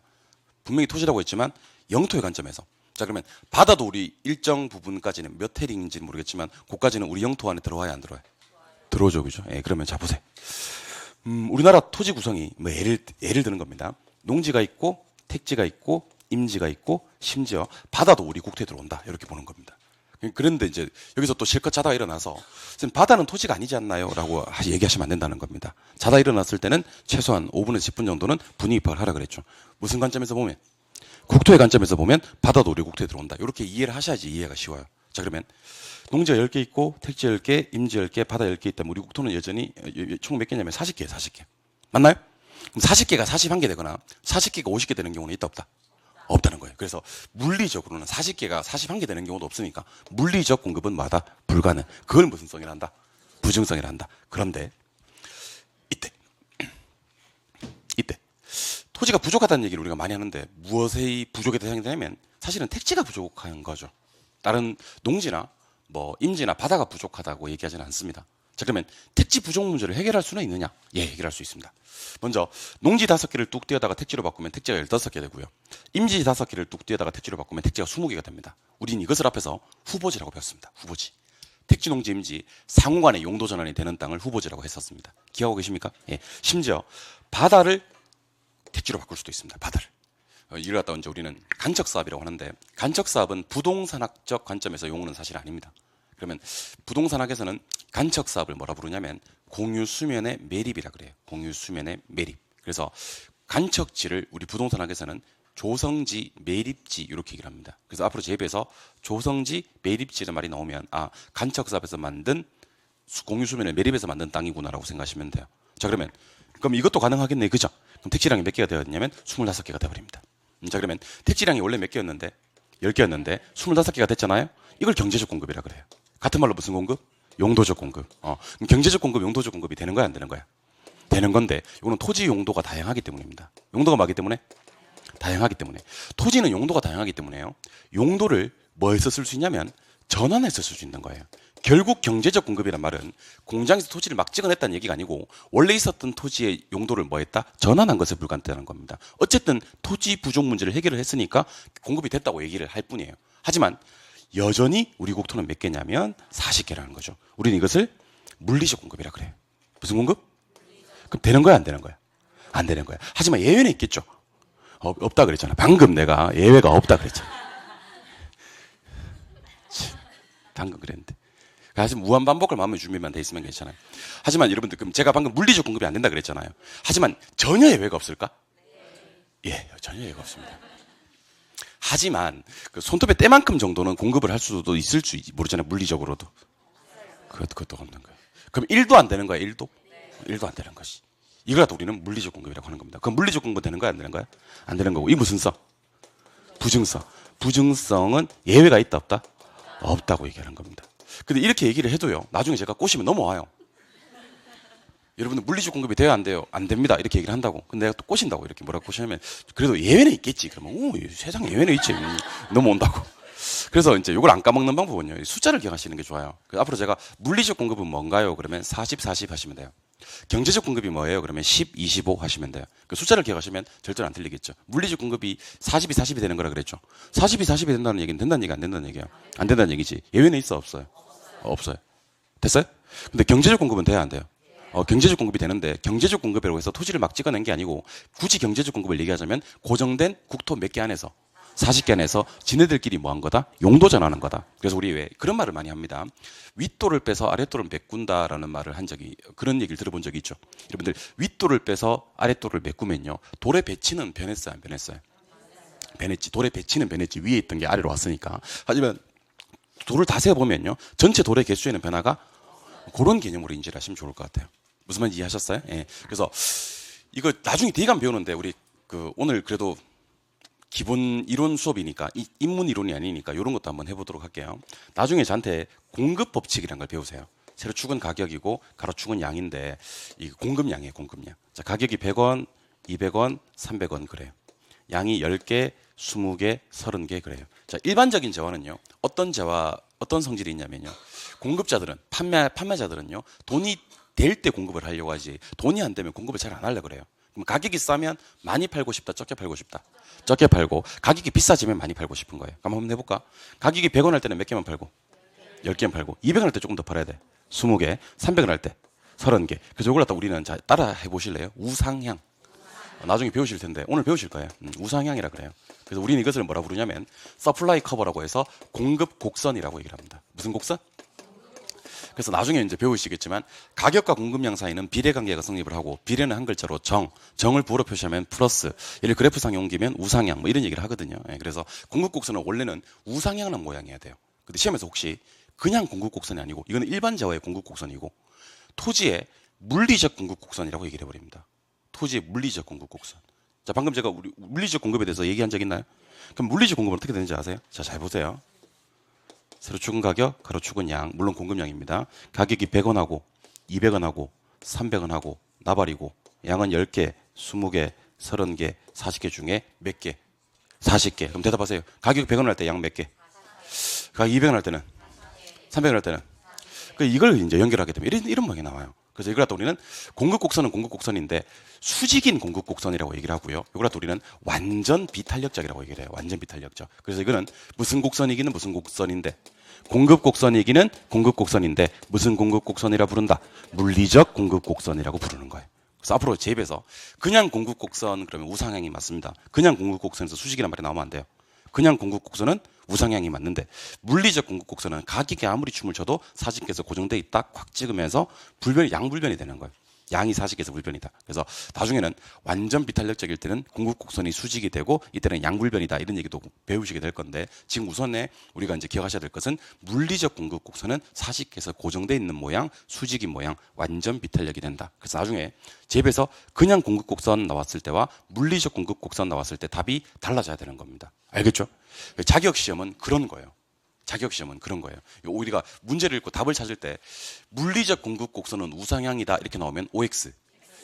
S1: 분명히 토지라고 했지만 영토의 관점에서. 자, 그러면 바다도 우리 일정 부분까지는 몇 해링인지는 모르겠지만 그까지는 우리 영토 안에 들어와야 안 들어와요? 들어오죠, 그죠? 예, 그러면 자 보세요. 우리나라 토지 구성이 뭐 예를 드는 겁니다. 농지가 있고 택지가 있고 임지가 있고 심지어 바다도 우리 국토에 들어온다 이렇게 보는 겁니다. 그런데 이제 여기서 또 실컷 자다가 일어나서 선생님 바다는 토지가 아니지 않나요? 라고 얘기하시면 안 된다는 겁니다. 자다 일어났을 때는 최소한 5분에서 10분 정도는 분위 입학을 하라 그랬죠. 무슨 관점에서 보면? 국토의 관점에서 보면 바다도 우리 국토에 들어온다. 이렇게 이해를 하셔야지 이해가 쉬워요. 자, 그러면 농지가 10개 있고 택지 10개, 임지 10개, 바다 10개 있다면 우리 국토는 여전히 총 몇 개냐면 40개예요. 40개. 맞나요? 그럼 40개가 41개 되거나 40개가 50개 되는 경우는 있다 없다? 없다는 거예요. 그래서 물리적으로는 40개가 41개 되는 경우도 없으니까 물리적 공급은 뭐다? 불가능. 그걸 무슨 성이라 한다? 부증성이라 한다. 그런데 이때 토지가 부족하다는 얘기를 우리가 많이 하는데 무엇의 부족의 대상이 되냐면 사실은 택지가 부족한 거죠. 다른 농지나 뭐 임지나 바다가 부족하다고 얘기하지는 않습니다. 자, 그러면 택지 부족 문제를 해결할 수는 있느냐? 예, 해결할 수 있습니다. 먼저 농지 5개를 뚝 떼어다가 택지로 바꾸면 택지가 15개 되고요. 임지 5개를 뚝 떼어다가 택지로 바꾸면 택지가 20개가 됩니다. 우리는 이것을 앞에서 후보지라고 배웠습니다. 후보지. 택지, 농지, 임지 상호간의 용도 전환이 되는 땅을 후보지라고 했었습니다. 기억하고 계십니까? 예. 심지어 바다를 택지로 바꿀 수도 있습니다. 바다를. 이를 갖다 이제 우리는 간척사업이라고 하는데, 간척사업은 부동산학적 관점에서 용어는 사실 아닙니다. 그러면 부동산학에서는 간척사업을 뭐라 부르냐면 공유수면의 매립이라 그래요. 공유수면의 매립. 그래서 간척지를 우리 부동산학에서는 조성지, 매립지 이렇게 얘기를 합니다. 그래서 앞으로 제 입에서 조성지, 매립지라는 말이 나오면 간척사업에서 만든 공유수면의 매립에서 만든 땅이구나라고 생각하시면 돼요. 자, 그럼 이것도 가능하겠네, 그죠? 그럼 택지량이 몇 개가 되었냐면 25개가 되어버립니다. 자, 그러면 택지량이 원래 몇 개였는데 10개였는데 25개가 됐잖아요. 이걸 경제적 공급이라 그래요. 같은 말로 무슨 공급? 용도적 공급. 그럼 경제적 공급, 용도적 공급이 되는 거야, 안 되는 거야? 되는 건데, 이거는 토지 용도가 다양하기 때문입니다. 용도가 뭐기 때문에? 다양하기 때문에. 토지는 용도가 다양하기 때문에요. 용도를 뭐에서 쓸 수 있냐면 전환해서 쓸 수 있는 거예요. 결국 경제적 공급이란 말은 공장에서 토지를 막 찍어냈다는 얘기가 아니고 원래 있었던 토지의 용도를 뭐 했다? 전환한 것에 불과하다는 겁니다. 어쨌든 토지 부족 문제를 해결을 했으니까 공급이 됐다고 얘기를 할 뿐이에요. 하지만 여전히 우리 국토는 몇 개냐면 40개라는 거죠. 우리는 이것을 물리적 공급이라 그래요. 무슨 공급? 그럼 되는 거야, 안 되는 거야? 안 되는 거야. 하지만 예외는 있겠죠. 없다 그랬잖아. 방금 내가 예외가 없다 그랬잖아. 방금 그랬는데. 하지만 무한반복을 마음의 준비만 돼 있으면 괜찮아요. 하지만 여러분들, 그럼 제가 방금 물리적 공급이 안 된다 그랬잖아요. 하지만 전혀 예외가 없을까? 예, 전혀 예외가 없습니다. 하지만 그 손톱의 때만큼 정도는 공급을 할 수도 있을지 모르잖아요. 물리적으로도. 그것도 없는 거예요. 그럼 1도 안 되는 거야, 1도? 1도 안 되는 것이. 이걸 갖다 우리는 물리적 공급이라고 하는 겁니다. 그럼 물리적 공급 되는 거야, 안 되는 거야? 안 되는 거고. 이 무슨 성? 부증성. 부증성은 예외가 있다, 없다? 없다고 얘기하는 겁니다. 근데 이렇게 얘기를 해도요, 나중에 제가 꼬시면 넘어와요. 여러분들 물리적 공급이 돼요, 안 돼요? 안 됩니다. 이렇게 얘기를 한다고. 근데 내가 또 꼬신다고. 이렇게 뭐라고 꼬시냐면, 그래도 예외는 있겠지. 그러면, 세상에 예외는 있지. 넘어온다고. 그래서 이제 이걸 안 까먹는 방법은요, 숫자를 기억하시는 게 좋아요. 앞으로 제가 물리적 공급은 뭔가요? 그러면 40, 40 하시면 돼요. 경제적 공급이 뭐예요? 그러면 10, 25 하시면 돼요. 그 숫자를 기억하시면 절대로 안 틀리겠죠. 물리적 공급이 40이 40이 되는 거라 그랬죠. 40이 40이 된다는 얘기는 된다는 얘기, 안 된다는 얘기예요. 안 된다는 얘기지. 예외는 있어, 없어요? 없어요. 됐어요? 근데 경제적 공급은 돼야 안 돼요? 경제적 공급이 되는데, 경제적 공급이라고 해서 토지를 막 찍어낸 게 아니고, 굳이 경제적 공급을 얘기하자면 고정된 국토 몇 개 안에서 40개 안에서 지네들끼리 뭐 한 거다? 용도 전하는 거다. 그래서 우리 왜 그런 말을 많이 합니다. 윗돌을 빼서 아랫돌을 메꾼다라는 말을 한 적이, 그런 얘기를 들어본 적이 있죠. 여러분들, 윗돌을 빼서 아랫돌을 메꾸면요, 돌의 배치는 변했어요, 안 변했어요? 변했지. 돌의 배치는 변했지. 위에 있던 게 아래로 왔으니까. 하지만 돌을 다 세어보면요, 전체 돌의 개수에는 변화가, 그런 개념으로 인지를 하시면 좋을 것 같아요. 무슨 말인지 이해하셨어요? 예. 그래서 이거 나중에 뒤에 가면 배우는데, 우리 오늘 그래도 기본 이론 수업이니까, 인문 이론이 아니니까 이런 것도 한번 해보도록 할게요. 나중에 저한테 공급 법칙이라는 걸 배우세요. 세로축은 가격이고 가로축은 양인데, 이 공급량이에요, 공급량. 자, 가격이 100원, 200원, 300원 그래요. 양이 10개, 20개, 30개 그래요. 자, 일반적인 재화는요, 어떤 재화, 어떤 성질이 있냐면요, 공급자들은, 판매자들은요, 돈이 될 때 공급을 하려고 하지, 돈이 안 되면 공급을 잘 안 하려고 그래요. 그럼 가격이 싸면 많이 팔고 싶다, 적게 팔고 싶다? 적게 팔고, 가격이 비싸지면 많이 팔고 싶은 거예요. 그럼 한번 해볼까? 가격이 100원 할 때는 몇 개만 팔고? 10개만 팔고. 200원 할 때 조금 더 팔아야 돼. 20개. 300원 할 때 30개. 그래서 이걸 갖다 우리는, 자, 따라 해보실래요? 우상향. 나중에 배우실 텐데, 오늘 배우실 거예요. 우상향이라 그래요. 그래서 우리는 이것을 뭐라 부르냐면 서플라이 커버라고 해서 공급 곡선이라고 얘기를 합니다. 무슨 곡선? 그래서 나중에 이제 배우시겠지만, 가격과 공급량 사이는 비례 관계가 성립을 하고, 비례는 한 글자로 정을 부호로 표시하면 플러스, 얘를 그래프상에 옮기면 우상향, 뭐 이런 얘기를 하거든요. 그래서 공급 곡선은 원래는 우상향한 모양이어야 돼요. 근데 시험에서 혹시 그냥 공급 곡선이 아니고, 이거는 일반 재화의 공급 곡선이고, 토지의 물리적 공급 곡선이라고 얘기를 해버립니다. 토지의 물리적 공급 곡선. 자, 방금 제가 우리 물리적 공급에 대해서 얘기한 적 있나요? 그럼 물리적 공급은 어떻게 되는지 아세요? 자, 잘 보세요. 세로축은 가격, 가로축은 양, 물론 공급량입니다. 가격이 100원하고 200원하고 300원하고 나발이고, 양은 10개, 20개, 30개, 40개 중에 몇 개? 40개. 그럼 대답하세요. 가격 100원 할 때 양 몇 개? 가격 200원 할 때는? 300원 할 때는? 이걸 이제 연결하게 되면 이런 모양이 나와요. 그래서 이걸 갖다 우리는 공급곡선은 공급곡선인데 수직인 공급곡선이라고 얘기를 하고요. 이걸 갖다 우리는 완전 비탄력적이라고 얘기를 해요. 완전 비탄력적. 그래서 이거는 무슨 곡선이기는 무슨 곡선인데, 공급곡선이기는 공급곡선인데 무슨 공급곡선이라 부른다? 물리적 공급곡선이라고 부르는 거예요. 그래서 앞으로 제 입에서 그냥 공급곡선 그러면 우상향이 맞습니다. 그냥 공급곡선에서 수직이란 말이 나오면 안 돼요. 그냥 공급곡선은 우상향이 맞는데 물리적 공급곡선은 가격이 아무리 춤을 춰도 사직계에서 고정돼 있다 꽉 찍으면서 양불변이 되는 거예요. 양이 사직계에서 불변이다. 그래서 나중에는 완전 비탄력적일 때는 공급곡선이 수직이 되고 이때는 양불변이다 이런 얘기도 배우시게 될 건데, 지금 우선에 우리가 이제 기억하셔야 될 것은 물리적 공급곡선은 사직계에서 고정돼 있는 모양, 수직인 모양, 완전 비탄력이 된다. 그래서 나중에 제 입에서 그냥 공급곡선 나왔을 때와 물리적 공급곡선 나왔을 때 답이 달라져야 되는 겁니다. 알겠죠? 자격시험은 그런 거예요. 자격시험은 그런 거예요. 우리가 문제를 읽고 답을 찾을 때 물리적 공급곡선은 우상향이다 이렇게 나오면 OX,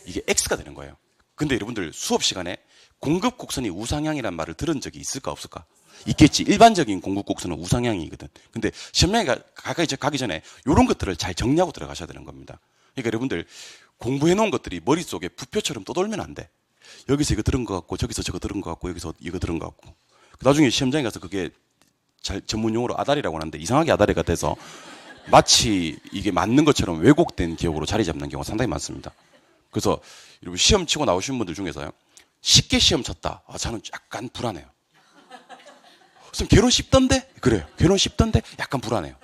S1: 이게 X가 되는 거예요. 근데 여러분들 수업 시간에 공급곡선이 우상향이란 말을 들은 적이 있을까 없을까? 있겠지. 일반적인 공급곡선은 우상향이거든. 근데 시험장에 가기 전에 이런 것들을 잘 정리하고 들어가셔야 되는 겁니다. 그러니까 여러분들 공부해 놓은 것들이 머릿속에 부표처럼 떠돌면 안 돼. 여기서 이거 들은 것 같고 저기서 저거 들은 것 같고 여기서 이거 들은 것 같고, 나중에 시험장에 가서 그게 전문 용어로 아다리라고 하는데 이상하게 아다리가 돼서 마치 이게 맞는 것처럼 왜곡된 기억으로 자리 잡는 경우가 상당히 많습니다. 그래서 여러분 시험 치고 나오신 분들 중에서요, 쉽게 시험 쳤다. 저는 약간 불안해요. 선생님 결혼 쉽던데? 그래요. 결혼 쉽던데? 약간 불안해요.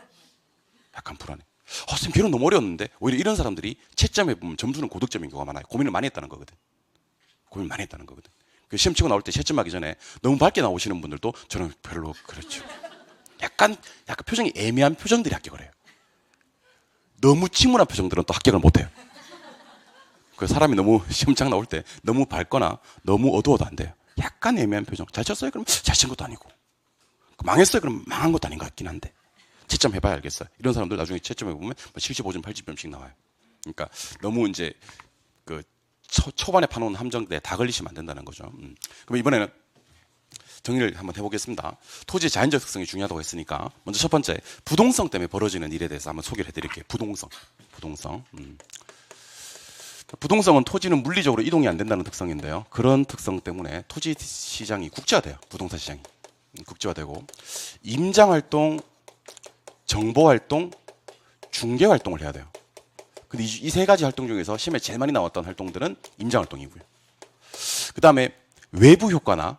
S1: 약간 불안해. 선생님 결혼 너무 어려웠는데? 오히려 이런 사람들이 채점해 보면 점수는 고득점인 경우가 많아요. 고민을 많이 했다는 거거든. 고민을 많이 했다는 거거든. 시험 치고 나올 때 채점하기 전에 너무 밝게 나오시는 분들도 저는 별로 그렇죠. 약간 표정이 애매한 표정들이 합격을 해요. 너무 침울한 표정들은 또 합격을 못 해요. 그 사람이 너무 시험장 나올 때 너무 밝거나 너무 어두워도 안 돼요. 약간 애매한 표정. 잘 쳤어요? 그럼 잘 친 것도 아니고. 망했어요? 그럼 망한 것도 아닌 것 같긴 한데. 채점 해봐야 알겠어요. 이런 사람들 나중에 채점해 보면 75점, 80점씩 나와요. 그러니까 너무 이제 초반에 파놓은 함정대에 다 걸리시면 안 된다는 거죠. 그럼 이번에는 정리를 한번 해보겠습니다. 토지의 자연적 특성이 중요하다고 했으니까 먼저 첫 번째, 부동성 때문에 벌어지는 일에 대해서 한번 소개를 해드릴게요. 부동성은 토지는 물리적으로 이동이 안 된다는 특성인데요. 그런 특성 때문에 토지 시장이 국제화돼요. 부동산 시장이 국제화되고 임장활동, 정보활동, 중개활동을 해야 돼요. 근데 이 세 가지 활동 중에서 시험에 제일 많이 나왔던 활동들은 임장활동이고요. 그 다음에 외부 효과나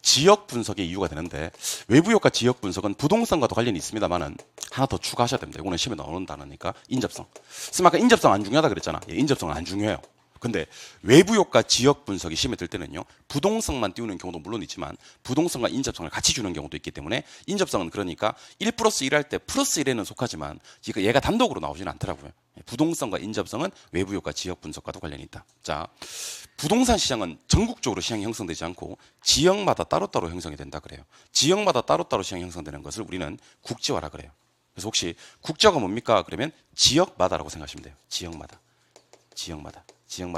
S1: 지역 분석의 이유가 되는데, 외부 효과, 지역 분석은 부동산과도 관련이 있습니다만은 하나 더 추가하셔야 됩니다. 이거는 시험에 나오는 단어니까 인접성. 선생님 아까 인접성 안 중요하다 그랬잖아. 인접성은 안 중요해요. 근데 외부 효과, 지역 분석이 시험에 들 때는요, 부동성만 띄우는 경우도 물론 있지만 부동성과 인접성을 같이 주는 경우도 있기 때문에, 인접성은 그러니까 1+1 할 때 플러스 1에는 속하지만 얘가 단독으로 나오지는 않더라고요. 부동성과 인접성은 외부 효과, 지역 분석과도 관련이 있다. 자, 부동산 시장은 전국적으로 시장이 형성되지 않고 지역마다 따로따로 형성이 된다 그래요. 지역마다 따로따로 시장이 형성되는 것을 우리는 국지화라 그래요. 그래서 혹시 국지화가 뭡니까? 그러면 지역마다라고 생각하시면 돼요. 지역마다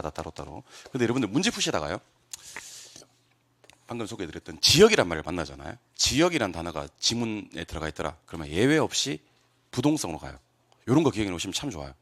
S1: 따로따로. 근데 여러분들 문제 푸시다가요, 방금 소개해드렸던 지역이란 말을 만나잖아요. 지역이란 단어가 지문에 들어가 있더라. 그러면 예외 없이 부동성으로 가요. 이런 거 기억해 놓으시면 참 좋아요.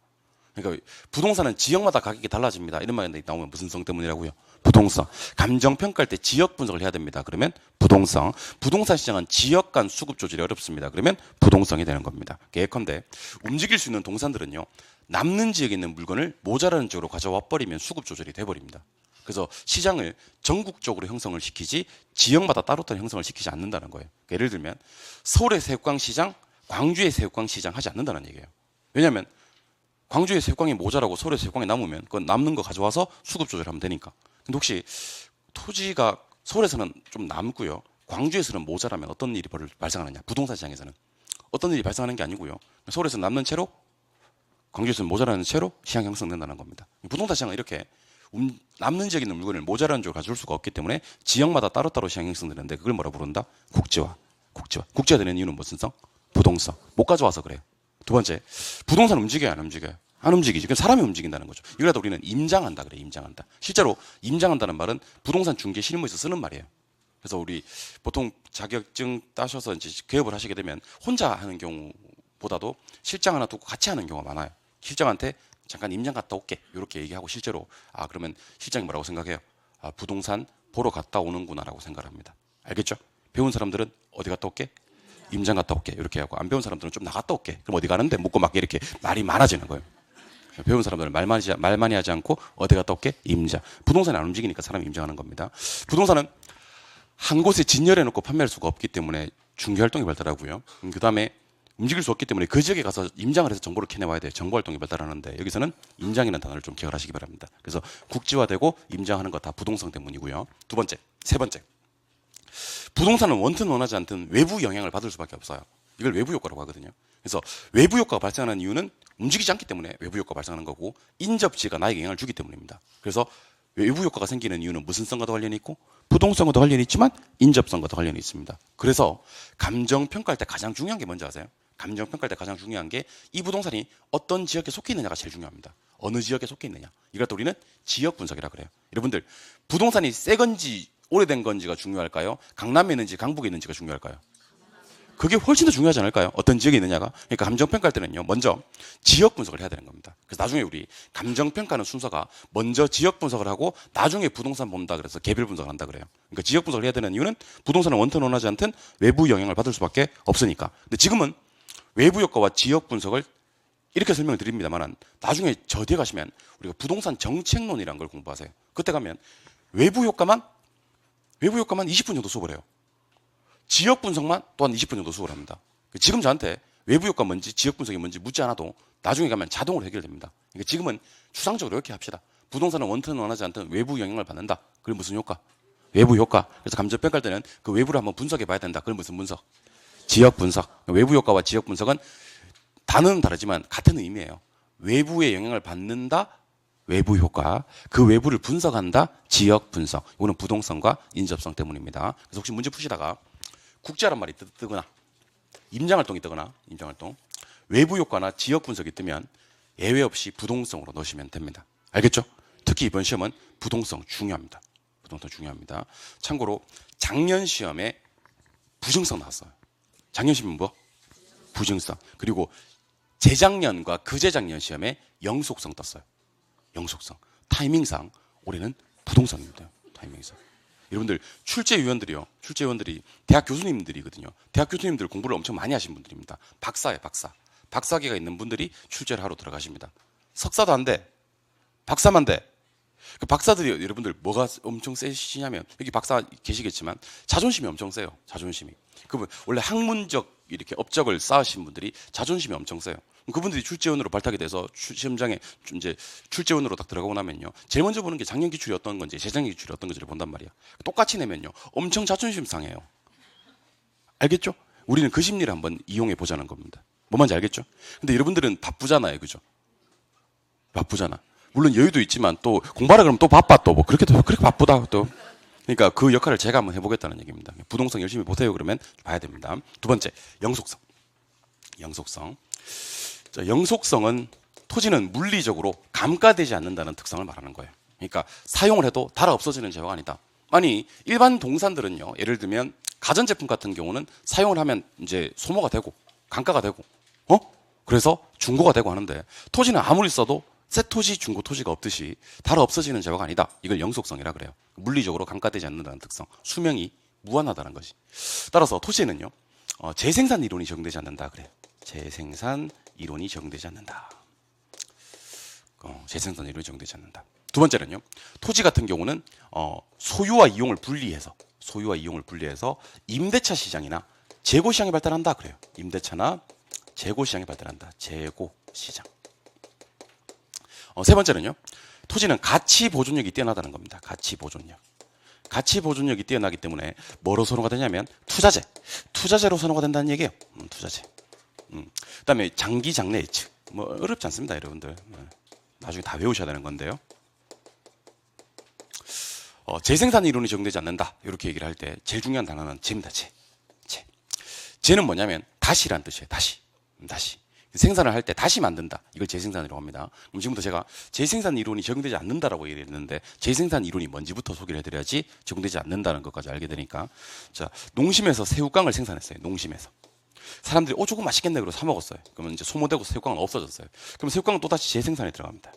S1: 그러니까 부동산은 지역마다 가격이 달라집니다. 이런 말이 나오면 무슨 성 때문이라고요? 부동성. 감정평가할 때 지역 분석을 해야 됩니다. 그러면 부동성. 부동산 시장은 지역 간 수급 조절이 어렵습니다. 그러면 부동성이 되는 겁니다. 예컨대 움직일 수 있는 동산들은요, 남는 지역에 있는 물건을 모자라는 지역으로 가져와 버리면 수급 조절이 돼버립니다. 그래서 시장을 전국적으로 형성을 시키지 지역마다 따로따로 형성을 시키지 않는다는 거예요. 예를 들면 서울의 새우깡시장, 광주의 새우깡시장 하지 않는다는 얘기예요. 왜냐하면 광주의 새우깡이 모자라고 서울의 새우깡이 남으면 그건 남는 거 가져와서 수급 조절하면 되니까. 근데 혹시 토지가 서울에서는 좀 남고요, 광주에서는 모자라면 어떤 일이 발생하느냐? 부동산 시장에서는 어떤 일이 발생하는 게 아니고요, 서울에서는 남는 채로 광주에서는 모자라는 채로 시장 형성된다는 겁니다. 부동산 시장은 이렇게 남는 지역에 있는 물건을 모자라는 쪽으로 가져올 수가 없기 때문에 지역마다 따로따로 시장 형성되는데 그걸 뭐라 부른다? 국지화. 국지화되는 이유는 무슨 성? 부동성. 못 가져와서 그래요. 두 번째, 부동산 움직여요, 안 움직여요? 안 움직이지. 그럼 사람이 움직인다는 거죠. 이거라도 우리는 임장한다 그래. 임장한다. 실제로 임장한다는 말은 부동산 중개 실무에서 쓰는 말이에요. 그래서 우리 보통 자격증 따셔서 이제 개업을 하시게 되면 혼자 하는 경우 보다도 실장 하나 두고 같이 하는 경우가 많아요. 실장한테 잠깐 임장 갔다 올게 이렇게 얘기하고 실제로 그러면 실장이 뭐라고 생각해요? 부동산 보러 갔다 오는구나라고 생각을 합니다. 알겠죠? 배운 사람들은 어디 갔다 올게? 임장 갔다 올게 이렇게 하고, 안 배운 사람들은 좀 나갔다 올게. 그럼 어디 가는데 묻고 막 이렇게 말이 많아지는 거예요. 배운 사람들은 말 많이 하지 않고 어디 갔다 올게? 임장. 부동산이 안 움직이니까 사람이 임장하는 겁니다. 부동산은 한 곳에 진열해 놓고 판매할 수가 없기 때문에 중개활동이 발달하고요. 그 다음에 움직일 수 없기 때문에 그 지역에 가서 임장을 해서 정보를 캐내와야 돼요. 정보활동이 발달하는데 여기서는 임장이라는 단어를 좀 기억을 하시기 바랍니다. 그래서 국지화되고 임장하는 거 다 부동산 때문이고요. 두 번째, 세 번째. 부동산은 원튼 원하지 않든 외부 영향을 받을 수밖에 없어요. 이걸 외부 효과라고 하거든요. 그래서 외부 효과가 발생하는 이유는 움직이지 않기 때문에 외부 효과가 발생하는 거고, 인접지가 나에게 영향을 주기 때문입니다. 그래서 외부 효과가 생기는 이유는 무슨 성과도 관련이 있고 부동성과도 관련이 있지만 인접성과도 관련이 있습니다. 그래서 감정 평가할 때 가장 중요한 게 뭔지 아세요? 감정 평가할 때 가장 중요한 게 이 부동산이 어떤 지역에 속해 있느냐가 제일 중요합니다. 어느 지역에 속해 있느냐. 이걸 또 우리는 지역 분석이라 그래요. 여러분들, 부동산이 새 건지 오래된 건지가 중요할까요? 강남에 있는지 강북에 있는지가 중요할까요? 그게 훨씬 더 중요하지 않을까요? 어떤 지역에 있느냐가. 그러니까 감정평가할 때는요, 먼저 지역 분석을 해야 되는 겁니다. 그래서 나중에 우리 감정평가하는 순서가 먼저 지역 분석을 하고 나중에 부동산 본다 그래서 개별 분석을 한다 그래요. 그러니까 지역 분석을 해야 되는 이유는 부동산은 원튼 원하지 않든 외부 영향을 받을 수밖에 없으니까. 근데 지금은 외부 효과와 지역 분석을 이렇게 설명을 드립니다만, 나중에 저 뒤에 가시면 우리가 부동산 정책론이라는 걸 공부하세요. 그때 가면 외부 효과만 20분 정도 수업을 해요. 지역 분석만 또한 20분 정도 수업을 합니다. 지금 저한테 외부 효과 뭔지 지역 분석이 뭔지 묻지 않아도 나중에 가면 자동으로 해결됩니다. 그러니까 지금은 추상적으로 이렇게 합시다. 부동산은 원튼 원하지 않든 외부 영향을 받는다. 그게 무슨 효과? 외부 효과. 그래서 감정평가할 때는 그 외부를 한번 분석해 봐야 된다. 그게 무슨 분석? 지역 분석. 외부 효과와 지역 분석은 단어는 다르지만 같은 의미예요. 외부의 영향을 받는다, 외부 효과. 그 외부를 분석한다, 지역 분석. 이거는 부동산과 인접성 때문입니다. 그래서 혹시 문제 푸시다가 국제란 말이 뜨거나 임장활동이 뜨거나 임장활동, 외부 효과나 지역 분석이 뜨면 예외 없이 부동성으로 넣으시면 됩니다. 알겠죠? 특히 이번 시험은 부동성 중요합니다. 부동성 중요합니다. 참고로 작년 시험에 부정성 나왔어요. 작년 시험은 뭐? 부정성. 그리고 재작년과 그재작년 시험에 영속성 떴어요. 영속성. 타이밍상 올해는 부동산입니다. 타이밍상. 여러분들 출제위원들이 대학 교수님들이거든요. 대학 교수님들 공부를 엄청 많이 하신 분들입니다. 박사예요, 박사. 박사계가 있는 분들이 출제를 하러 들어가십니다. 석사도 안 돼. 박사만 돼. 그 박사들이 여러분들 뭐가 엄청 세시냐면, 여기 박사 계시겠지만 자존심이 엄청 세요. 자존심이. 그분 원래 학문적 이렇게 업적을 쌓으신 분들이 자존심이 엄청 세요. 그분들이 출제원으로 발탁이 돼서 시험장에 이제 출제원으로 딱 들어가고 나면요, 제일 먼저 보는 게 작년 기출이 어떤 건지 재작년 기출이 어떤 건지를 본단 말이야. 똑같이 내면요 엄청 자존심 상해요. 알겠죠? 우리는 그 심리를 한번 이용해 보자는 겁니다. 뭐 말인지 알겠죠? 근데 여러분들은 바쁘잖아요, 그죠? 바쁘잖아. 물론 여유도 있지만 또 공부하라 그러면 또 바빠, 또 뭐 그렇게 바쁘다 또. 그러니까 그 역할을 제가 한번 해보겠다는 얘기입니다. 부동산 열심히 보세요 그러면 봐야 됩니다. 두 번째, 영속성. 영속성. 자, 영속성은 토지는 물리적으로 감가되지 않는다는 특성을 말하는 거예요. 그러니까 사용을 해도 달아 없어지는 재화가 아니다. 아니, 일반 동산들은요, 예를 들면 가전제품 같은 경우는 사용을 하면 이제 소모가 되고 감가가 되고 그래서 중고가 되고 하는데, 토지는 아무리 써도 새 토지, 중고 토지가 없듯이 달아 없어지는 재화가 아니다. 이걸 영속성이라 그래요. 물리적으로 감가되지 않는다는 특성, 수명이 무한하다는 것이. 따라서 토지에는요, 재생산 이론이 적용되지 않는다 그래요. 재생산 이론이 적용되지 않는다. 재생산 이론이 적용되지 않는다. 두 번째는요, 토지 같은 경우는 소유와 이용을 분리해서 임대차 시장이나 재고 시장이 발달한다 그래요. 임대차나 재고 시장이 발달한다. 재고 시장. 세 번째는요, 토지는 가치 보존력이 뛰어나다는 겁니다. 가치 보존력이 뛰어나기 때문에 뭐로 선호가 되냐면 투자재로 선호가 된다는 얘기예요. 투자재. 그다음에 장기 장래 예측. 뭐 어렵지 않습니다, 여러분들. 나중에 다 외우셔야 되는 건데요. 재생산 이론이 적용되지 않는다, 이렇게 얘기를 할 때 제일 중요한 단어는 재입니다. 재는 뭐냐면 다시란 뜻이에요. 다시. 생산을 할 때 다시 만든다. 이걸 재생산이라고 합니다. 그럼 지금부터 제가 재생산 이론이 적용되지 않는다라고 얘기를 했는데, 재생산 이론이 뭔지부터 소개를 해드려야지 적용되지 않는다는 것까지 알게 되니까. 자, 농심에서 새우깡을 생산했어요. 농심에서. 사람들이 조금 맛있겠네 그러고 사 먹었어요. 그러면 이제 소모되고 새우깡은 없어졌어요. 그럼 새우깡은 또 다시 재생산에 들어갑니다.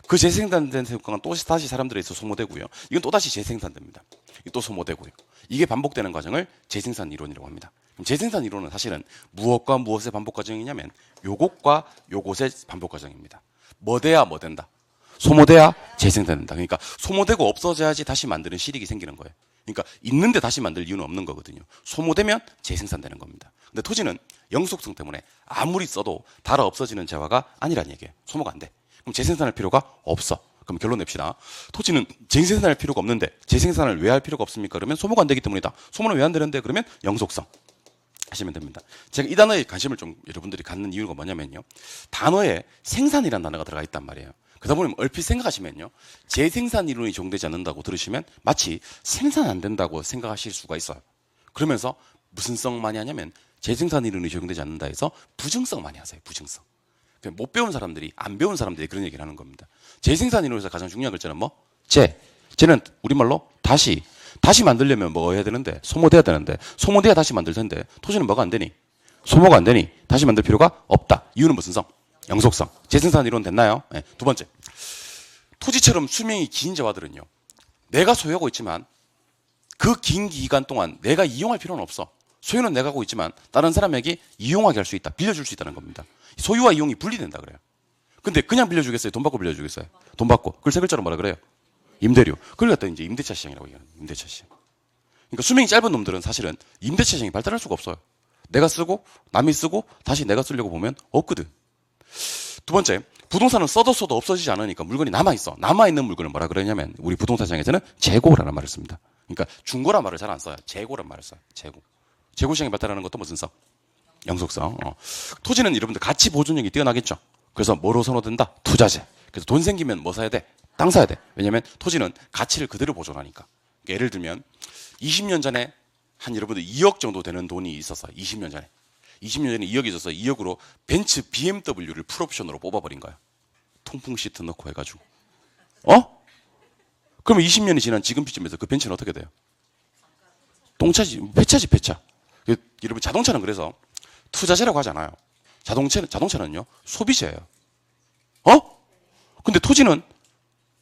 S1: 그 재생산된 새우깡은 또 다시 사람들에서 소모되고요. 이건 또 다시 재생산됩니다. 또 소모되고요. 이게 반복되는 과정을 재생산 이론이라고 합니다. 그럼 재생산 이론은 사실은 무엇과 무엇의 반복 과정이냐면 요것과 요것의 반복 과정입니다. 뭐 돼야 뭐 된다. 소모돼야 재생산된다. 그러니까 소모되고 없어져야지 다시 만드는 실익이 생기는 거예요. 그러니까 있는데 다시 만들 이유는 없는 거거든요. 소모되면 재생산되는 겁니다. 근데 토지는 영속성 때문에 아무리 써도 닳아 없어지는 재화가 아니란 얘기예요. 소모가 안 돼. 그럼 재생산할 필요가 없어. 그럼 결론 냅시다. 토지는 재생산할 필요가 없는데 재생산을 왜 할 필요가 없습니까? 그러면 소모가 안 되기 때문이다. 소모는 왜 안 되는데? 그러면 영속성. 하시면 됩니다. 제가 이 단어에 관심을 좀 여러분들이 갖는 이유가 뭐냐면요. 단어에 생산이라는 단어가 들어가 있단 말이에요. 그러다 보면 얼핏 생각하시면요. 재생산 이론이 적용되지 않는다고 들으시면 마치 생산 안 된다고 생각하실 수가 있어요. 그러면서 무슨 성 많이 하냐면 재생산 이론이 적용되지 않는다 해서 부증성 많이 하세요. 부증성. 못 배운 사람들이, 안 배운 사람들이 그런 얘기를 하는 겁니다. 재생산 이론에서 가장 중요한 글자는 뭐? 쟤는 우리말로 다시 만들려면 뭐 해야 되는데? 소모돼야 되는데, 소모돼야 다시 만들 텐데, 토지는 뭐가 안 되니? 소모가 안 되니 다시 만들 필요가 없다. 이유는 무슨 성? 영속성. 재생산 이론 됐나요? 네. 두 번째, 토지처럼 수명이 긴 재화들은요, 내가 소유하고 있지만 그 긴 기간 동안 내가 이용할 필요는 없어. 소유는 내가 하고 있지만 다른 사람에게 이용하게 할 수 있다. 빌려줄 수 있다는 겁니다. 소유와 이용이 분리된다 그래요. 근데 그냥 빌려주겠어요? 돈 받고 빌려주겠어요? 돈 받고. 그걸 세 글자로 뭐라 그래요? 임대료. 그걸 갖다 이제 임대차 시장이라고 얘기하는 거예요. 임대차 시장. 그러니까 수명이 짧은 놈들은 사실은 임대차 시장이 발달할 수가 없어요. 내가 쓰고 남이 쓰고 다시 내가 쓰려고 보면 없거든. 두 번째, 부동산은 써도 없어지지 않으니까 물건이 남아있어. 남아있는 물건을 뭐라 그러냐면 우리 부동산 시장에서는 재고라는 말을 씁니다. 그러니까 중고란 말을 잘 안 써요. 재고란 말을 써요. 재고 시장이 발달하는 것도 무슨 성? 영속성. 토지는 여러분들 가치 보존력이 뛰어나겠죠. 그래서 뭐로 선호된다? 투자재. 그래서 돈 생기면 뭐 사야 돼? 땅 사야 돼. 왜냐면 토지는 가치를 그대로 보존하니까. 그러니까 예를 들면 20년 전에 한 여러분들 2억 정도 되는 돈이 있었어요. 20년 전에 2억이 있어서 2억으로 벤츠 BMW를 풀옵션으로 뽑아버린 거야. 통풍 시트 넣고 해가지고. 그러면 20년이 지난 지금 시점에서 그 벤츠는 어떻게 돼요? 똥차지, 폐차. 여러분 자동차는 그래서 투자재라고 하지 않아요. 자동차는요 소비재예요. 근데 토지는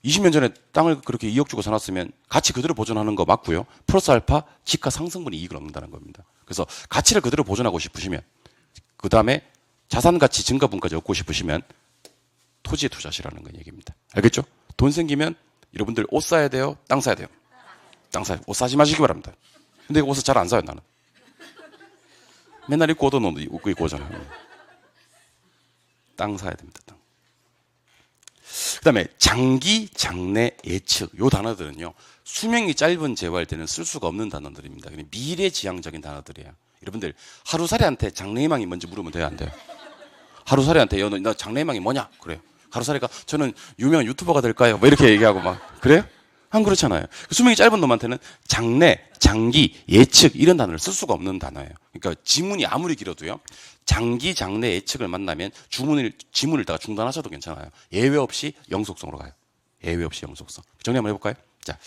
S1: 20년 전에 땅을 그렇게 2억 주고 사놨으면 가치 그대로 보존하는 거 맞고요. 플러스 알파 지가 상승분이 이익을 얻는다는 겁니다. 그래서 가치를 그대로 보존하고 싶으시면, 그 다음에 자산 가치 증가분까지 얻고 싶으시면 토지에 투자하시라는 건 얘기입니다. 알겠죠? 돈 생기면 여러분들 옷 사야 돼요? 땅 사야 돼요? 땅 사요. 옷 사지 마시기 바랍니다. 근데 옷을 잘 안 사요, 나는. 맨날 입고 오던 옷도 입고 오잖아요. 땅 사야 됩니다, 땅. 그 다음에 장기, 장래, 예측. 요 단어들은요, 수명이 짧은 재화일 때는 쓸 수가 없는 단어들입니다. 미래지향적인 단어들이에요. 여러분들, 하루살이한테 장래희망이 뭔지 물으면 돼요, 안 돼요? 하루살이한테, 너 장래희망이 뭐냐? 그래요. 하루살이가, 저는 유명한 유튜버가 될까요? 뭐 이렇게 얘기하고 막, 그래요? 안 그렇잖아요. 수명이 짧은 놈한테는 장래, 장기, 예측 이런 단어를 쓸 수가 없는 단어예요. 그러니까 지문이 아무리 길어도요. 장기, 장래, 예측을 만나면 지문을 다가 중단하셔도 괜찮아요. 예외 없이 영속성으로 가요. 예외 없이 영속성. 정리 한번 해볼까요? 자,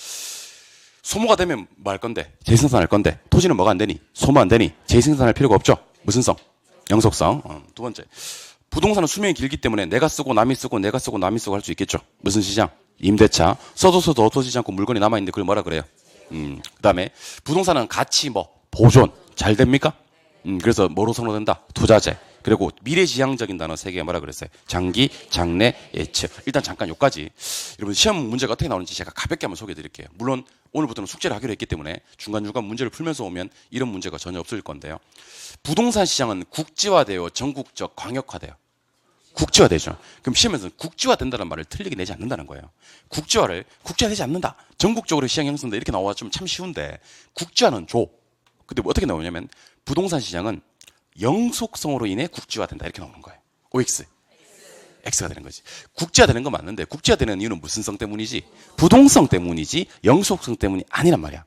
S1: 소모가 되면 뭐 할 건데? 재생산할 건데. 토지는 뭐가 안 되니? 소모 안 되니? 재생산할 필요가 없죠? 무슨 성? 영속성. 두 번째, 부동산은 수명이 길기 때문에 내가 쓰고 남이 쓰고 내가 쓰고 남이 쓰고 할 수 있겠죠? 무슨 시장? 임대차. 써도 없어지지 않고 물건이 남아있는데 그걸 뭐라 그래요? 그 다음에 부동산은 가치 보존 잘 됩니까? 그래서 뭐로 선호된다? 투자재. 그리고 미래지향적인 단어 3개 뭐라 그랬어요? 장기, 장래, 예측. 일단 잠깐 여기까지. 여러분 시험 문제가 어떻게 나오는지 제가 가볍게 한번 소개해 드릴게요. 물론 오늘부터는 숙제를 하기로 했기 때문에 중간중간 문제를 풀면서 오면 이런 문제가 전혀 없을 건데요. 부동산 시장은 국지화되어 전국적 광역화돼요. 국지화되죠. 그럼 시험에서는 국지화된다는 말을 틀리게 내지 않는다는 거예요. 국지화되지 않는다. 전국적으로 시장 형성된다. 이렇게 나와 좀 참 쉬운데 국지화는 근데 어떻게 나오냐면 부동산 시장은 영속성으로 인해 국지화된다. 이렇게 나오는 거예요. OX. X가 되는 거지. 국지화되는 건 맞는데 국지화되는 이유는 무슨 성 때문이지? 부동성 때문이지 영속성 때문이 아니란 말이야.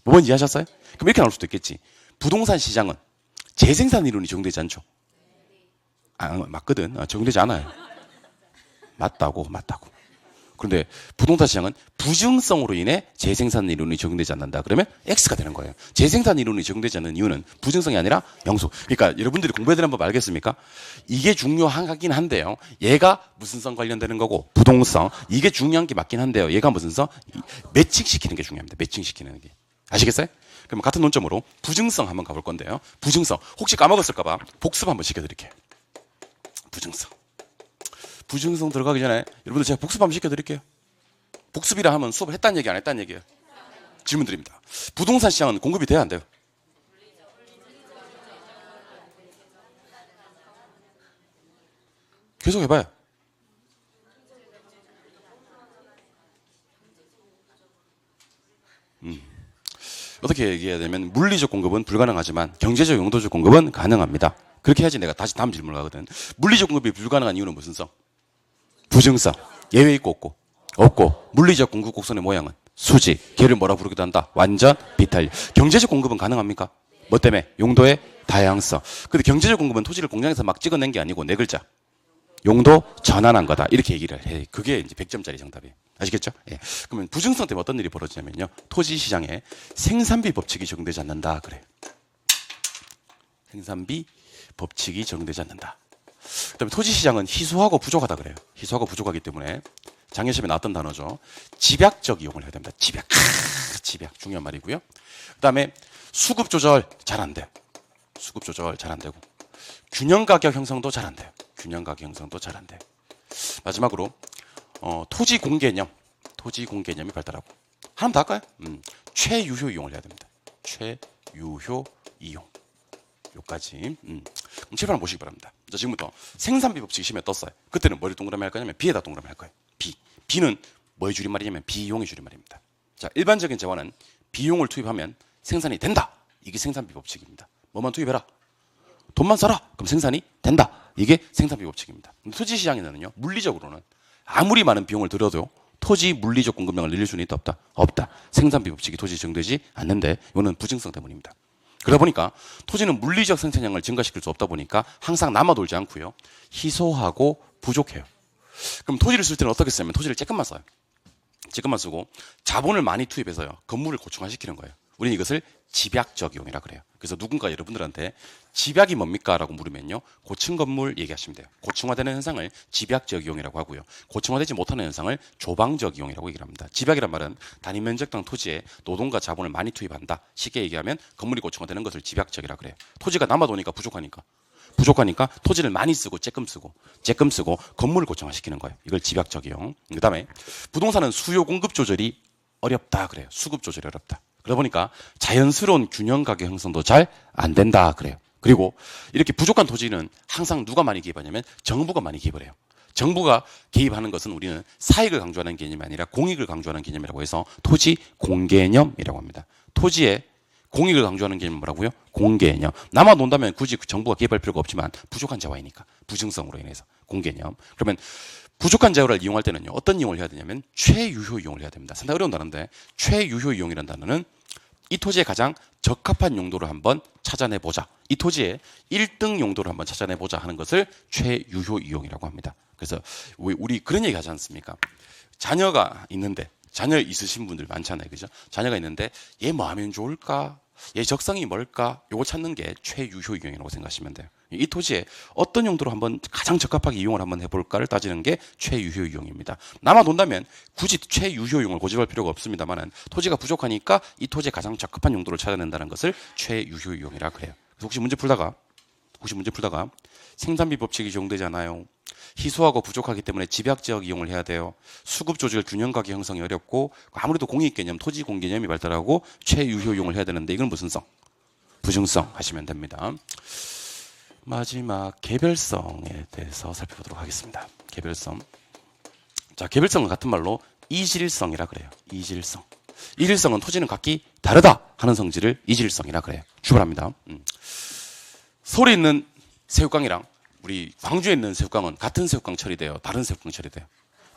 S1: 뭔지 이해하셨어요? 그럼 이렇게 나올 수도 있겠지. 부동산 시장은 재생산 이론이 적용되지 않죠. 맞거든. 적용되지 않아요. 맞다고. 그런데 부동산 시장은 부증성으로 인해 재생산 이론이 적용되지 않는다. 그러면 X가 되는 거예요. 재생산 이론이 적용되지 않는 이유는 부증성이 아니라 영수. 그러니까 여러분들이 공부해야 되는 법 알겠습니까? 이게 중요하긴 한데요. 얘가 무슨 성 관련되는 거고 부동성. 이게 중요한 게 맞긴 한데요. 얘가 무슨 성? 매칭시키는 게 중요합니다. 매칭시키는 게. 아시겠어요? 그럼 같은 논점으로 부증성 한번 가볼 건데요. 부증성. 혹시 까먹었을까 봐 복습 한번 시켜드릴게요. 부증성. 부증성 들어가기 전에 여러분들 제가 복습 한번 시켜드릴게요. 복습이라 하면 수업을 했다는 얘기 안 했다는 얘기예요. 질문 드립니다. 부동산 시장은 공급이 돼야 안 돼요? 계속 해봐요. 어떻게 얘기해야 되면 물리적 공급은 불가능하지만 경제적 용도적 공급은 가능합니다. 그렇게 해야지 내가 다시 다음 질문을 가거든. 물리적 공급이 불가능한 이유는 무슨 성? 부증성. 예외 있고 없고? 없고. 물리적 공급 곡선의 모양은 수직. 걔를 뭐라 부르기도 한다? 완전 비탈. 경제적 공급은 가능합니까? 뭐 때문에? 용도의 다양성. 근데 경제적 공급은 토지를 공장에서 막 찍어낸 게 아니고 네 글자. 용도 전환한 거다. 이렇게 얘기를 해. 그게 이제 100점짜리 정답이에요. 아시겠죠? 예. 그러면 부증성 때문에 어떤 일이 벌어지냐면요. 토지 시장에 생산비 법칙이 적용되지 않는다. 그래요. 생산비 법칙이 적용되지 않는다. 그다음에 토지 시장은 희소하고 부족하다 그래요. 희소하고 부족하기 때문에 작년 시험에 나왔던 단어죠. 집약적 이용을 해야 됩니다. 집약. 집약 중요한 말이고요. 그다음에 수급 조절 잘 안 돼요. 수급 조절 잘 안 되고 균형 가격 형성도 잘 안 돼요. 균형 가격 형성도 잘 안 돼요. 마지막으로 토지 공개념. 토지 공개념이 발달하고 하나 더 할까요? 최유효 이용을 해야 됩니다. 최유효 이용. 요까지. 칠판 보시기 바랍니다. 자, 지금부터 생산비 법칙이 시험에 떴어요. 그때는 뭐를 동그라미 할 거냐면 B에다 동그라미 할 거예요. B. B는 뭐의 줄임말이냐면 비용의 줄임말입니다. 자, 일반적인 재화는 비용을 투입하면 생산이 된다. 이게 생산비 법칙입니다. 뭐만 투입해라. 돈만 써라. 그럼 생산이 된다. 이게 생산비 법칙입니다. 토지 시장에는요. 물리적으로는 아무리 많은 비용을 들여도 토지 물리적 공급량을 늘릴 수는 있다 없다? 없다. 생산비 법칙이 토지에 적용되지 않는데 이거는 부증성 때문입니다. 그러다 보니까 토지는 물리적 생산량을 증가시킬 수 없다 보니까 항상 남아돌지 않고요. 희소하고 부족해요. 그럼 토지를 쓸 때는 어떻게 쓰냐면 토지를 조금만 써요. 조금만 쓰고 자본을 많이 투입해서요. 건물을 고층화시키는 거예요. 우리는 이것을 집약적 이용이라 그래요. 그래서 누군가 여러분들한테 집약이 뭡니까? 라고 물으면요. 고층 건물 얘기하시면 돼요. 고층화되는 현상을 집약적 이용이라고 하고요. 고층화되지 못하는 현상을 조방적 이용이라고 얘기를 합니다. 집약이란 말은 단위 면적당 토지에 노동과 자본을 많이 투입한다. 쉽게 얘기하면 건물이 고층화되는 것을 집약적이라 그래요. 토지가 남아도니까 부족하니까 토지를 많이 쓰고 쬐끔 쓰고 건물을 고층화시키는 거예요. 이걸 집약적 이용. 그다음에 부동산은 수요 공급 조절이 어렵다 그래요. 수급 조절이 어렵다. 그러다 보니까 자연스러운 균형 가격 형성도 잘 안 된다 그래요. 그리고 이렇게 부족한 토지는 항상 누가 많이 개입하냐면 정부가 많이 개입을 해요. 정부가 개입하는 것은 우리는 사익을 강조하는 개념이 아니라 공익을 강조하는 개념이라고 해서 토지 공개념이라고 합니다. 토지에 공익을 강조하는 개념이 뭐라고요? 공개념. 남아 논다면 굳이 정부가 개입할 필요가 없지만 부족한 재화이니까 부증성으로 인해서 공개념. 그러면 부족한 재화를 이용할 때는요. 어떤 이용을 해야 되냐면 최유효 이용을 해야 됩니다. 상당히 어려운 단어인데 최유효 이용이라는 단어는 이 토지의 가장 적합한 용도를 한번 찾아내보자. 이 토지의 1등 용도를 한번 찾아내보자 하는 것을 최유효 이용이라고 합니다. 그래서 우리 그런 얘기 하지 않습니까? 자녀가 있는데 자녀 있으신 분들 많잖아요. 그죠? 자녀가 있는데 얘 뭐 하면 좋을까? 얘 적성이 뭘까? 요거 찾는 게 최유효 이용이라고 생각하시면 돼요. 이 토지에 어떤 용도로 한번 가장 적합하게 이용을 한번 해볼까를 따지는 게 최유효 이용입니다. 남아돈다면 굳이 최유효 이용을 고집할 필요가 없습니다만 토지가 부족하니까 이 토지에 가장 적합한 용도를 찾아낸다는 것을 최유효 이용이라 그래요. 그래서 혹시 문제 풀다가 생산비 법칙이 적용되지 않아요. 희소하고 부족하기 때문에 집약적 이용을 해야 돼요. 수급 조절 균형 가격 형성이 어렵고 아무래도 공익 개념, 토지 공개념이 발달하고 최유효 이용을 해야 되는데 이건 무슨 성? 부증성 하시면 됩니다. 마지막 개별성에 대해서 살펴보도록 하겠습니다. 개별성. 자, 개별성은 같은 말로 이질성이라 그래요. 이질성. 이질성은 토지는 각기 다르다 하는 성질을 이질성이라 그래요. 출발합니다. 서울에 있는 새우깡이랑 우리 광주에 있는 새우깡은 같은 새우깡 처리돼요. 다른 새우깡 처리돼요.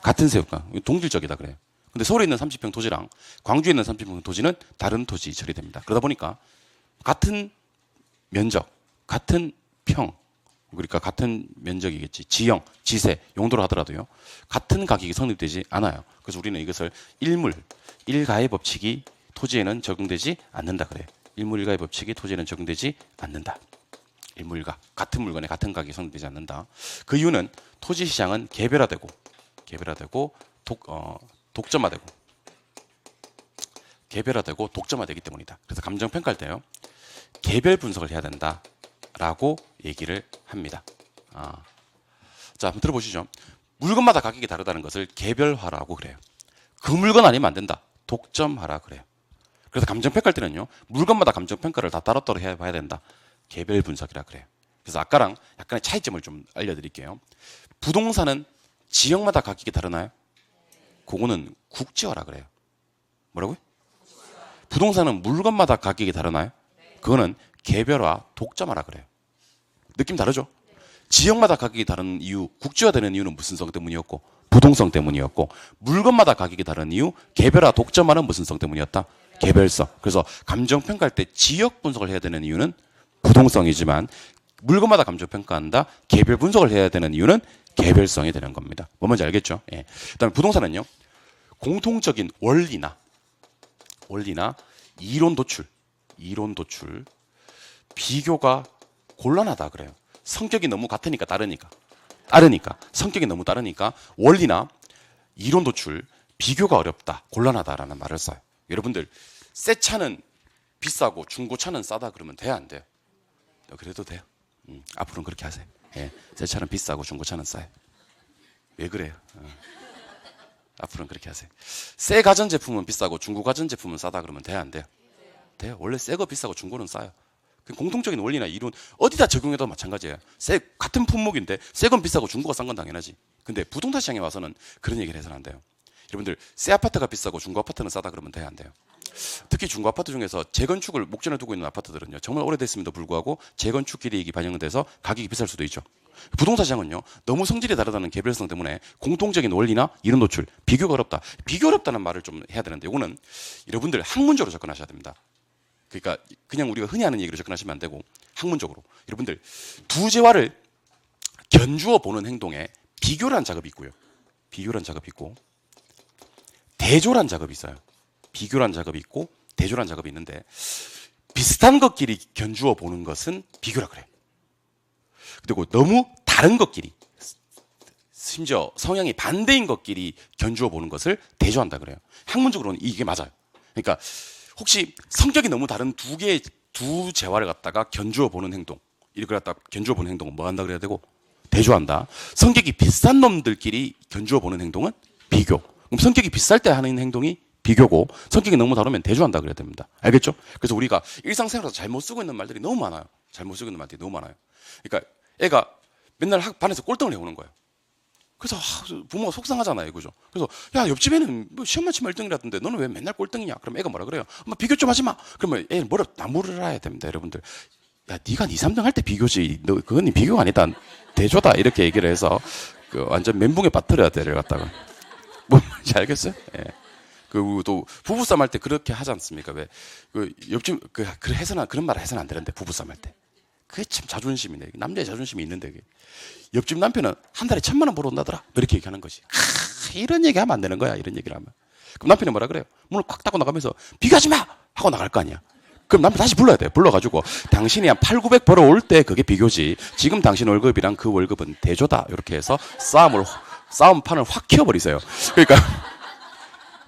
S1: 같은 새우깡. 동질적이다 그래요. 근데 서울에 있는 30평 토지랑 광주에 있는 30평 토지는 다른 토지 처리됩니다. 그러다 보니까 같은 면적, 같은 평, 그러니까 같은 면적이겠지. 지형, 지세, 용도로 하더라도요. 같은 가격이 성립되지 않아요. 그래서 우리는 이것을 일가의 법칙이 토지에는 적용되지 않는다 그래요. 일가의 법칙이 토지에는 적용되지 않는다. 일가 같은 물건에 같은 가격이 성립되지 않는다. 그 이유는 토지 시장은 개별화되고 독점화되기 때문이다. 그래서 감정 평가할 때요. 개별 분석을 해야 된다라고 얘기를 합니다. 자, 한번 들어보시죠. 물건마다 가격이 다르다는 것을 개별화라고 그래요. 그 물건 아니면 안 된다. 독점화라 그래요. 그래서 감정 평가할 때는요. 물건마다 감정 평가를 다 따로따로 해봐야 된다. 개별 분석이라 그래요. 그래서 아까랑 약간의 차이점을 좀 알려드릴게요. 부동산은 지역마다 가격이 다르나요? 그거는 국지화라 그래요. 뭐라고요? 부동산은 물건마다 가격이 다르나요? 그거는 개별화, 독점화라 그래요. 느낌 다르죠? 지역마다 가격이 다른 이유, 국지화되는 이유는 무슨 성 때문이었고 부동성 때문이었고 물건마다 가격이 다른 이유, 개별화, 독점화는 무슨 성 때문이었다? 개별성. 그래서 감정 평가할 때 지역 분석을 해야 되는 이유는 부동성이지만 물건마다 감정 평가한다. 개별 분석을 해야 되는 이유는 개별성이 되는 겁니다. 뭐 뭔지 알겠죠? 예. 그다음에 부동산은요. 공통적인 원리나 이론 도출 비교가 곤란하다 그래요. 성격이 너무 같으니까 다르니까 성격이 너무 다르니까 원리나 이론 도출 비교가 어렵다 곤란하다라는 말을 써요. 여러분들 새 차는 비싸고 중고차는 싸다 그러면 돼요 안 돼요? 그래도 돼요. 앞으로는 그렇게 하세요. 예, 새 차는 비싸고 중고차는 싸요. 왜 그래요? 앞으로는 그렇게 하세요. 새 가전제품은 비싸고 중고 가전제품은 싸다 그러면 돼요 안 돼요? 돼요. 원래 새 거 비싸고 중고는 싸요. 공통적인 원리나 이론 어디다 적용해도 마찬가지예요. 같은 품목인데 새 건 비싸고 중고가 싼 건 당연하지. 근데 부동산 시장에 와서는 그런 얘기를 해서는 안 돼요. 여러분들 새 아파트가 비싸고 중고 아파트는 싸다 그러면 돼요 안 돼요? 특히 중고 아파트 중에서 재건축을 목전에 두고 있는 아파트들은요. 정말 오래됐음에도 불구하고 재건축 기대익이 반영돼서 가격이 비쌀 수도 있죠. 부동산 시장은요. 너무 성질이 다르다는 개별성 때문에 공통적인 원리나 이론 노출, 비교가 어렵다. 비교 어렵다는 말을 좀 해야 되는데 이거는 여러분들 학문적으로 접근하셔야 됩니다. 그러니까 그냥 우리가 흔히 하는 얘기로 접근하시면 안 되고 학문적으로 여러분들 두 재화를 견주어 보는 행동에 비교란 작업이 있고요. 비교란 작업이 있고 대조란 작업이 있어요. 비교란 작업이 있고 대조란 작업이 있는데 비슷한 것끼리 견주어 보는 것은 비교라 그래요. 그리고 너무 다른 것끼리 심지어 성향이 반대인 것끼리 견주어 보는 것을 대조한다 그래요. 학문적으로는 이게 맞아요. 그러니까 혹시 성격이 너무 다른 두 재화를 갖다가 견주어 보는 행동, 이렇게 갖다 견주어 보는 행동은 뭐 한다 그래야 되고 대조한다. 성격이 비슷한 놈들끼리 견주어 보는 행동은 비교. 그럼 성격이 비쌀 때 하는 행동이 비교고 성격이 너무 다르면 대조한다 그래야 됩니다. 알겠죠? 그래서 우리가 일상생활에서 잘못 쓰고 있는 말들이 너무 많아요. 그러니까 애가 맨날 반에서 꼴등을 해오는 거예요. 그래서 부모가 속상하잖아요. 그죠? 그래서 야 옆집에는 뭐 시험만 치면 1등이라던데 너는 왜 맨날 꼴등이냐? 그럼 애가 뭐라 그래요? 엄마 비교 좀 하지 마. 그러면 애는 나무를 알아야 됩니다. 여러분들. 야 네가 2, 3등 할 때 비교지. 너 그건 비교가 아니다. 대조다. 이렇게 얘기를 해서 완전 멘붕에 빠뜨려야 돼. 갖다가. 뭔지 알겠어요? 예. 그리고 또 부부싸움 할 때 그렇게 하지 않습니까? 왜 옆집 그런 말을 해서는 안 되는데 부부싸움 할 때. 그게 참 자존심이네. 남자의 자존심이 있는데 옆집 남편은 한 달에 1,000만 원 벌어온다더라. 그렇게 얘기하는 거지. 이런 얘기하면 안 되는 거야. 이런 얘기를 하면. 그럼 남편이 뭐라 그래요? 문을 콱 닫고 나가면서 비교하지 마! 하고 나갈 거 아니야. 그럼 남편 다시 불러야 돼. 불러가지고 당신이 한 8, 900 벌어올 때 그게 비교지. 지금 당신 월급이랑 그 월급은 대조다. 이렇게 해서 싸움판을 확 키워버리세요. 그러니까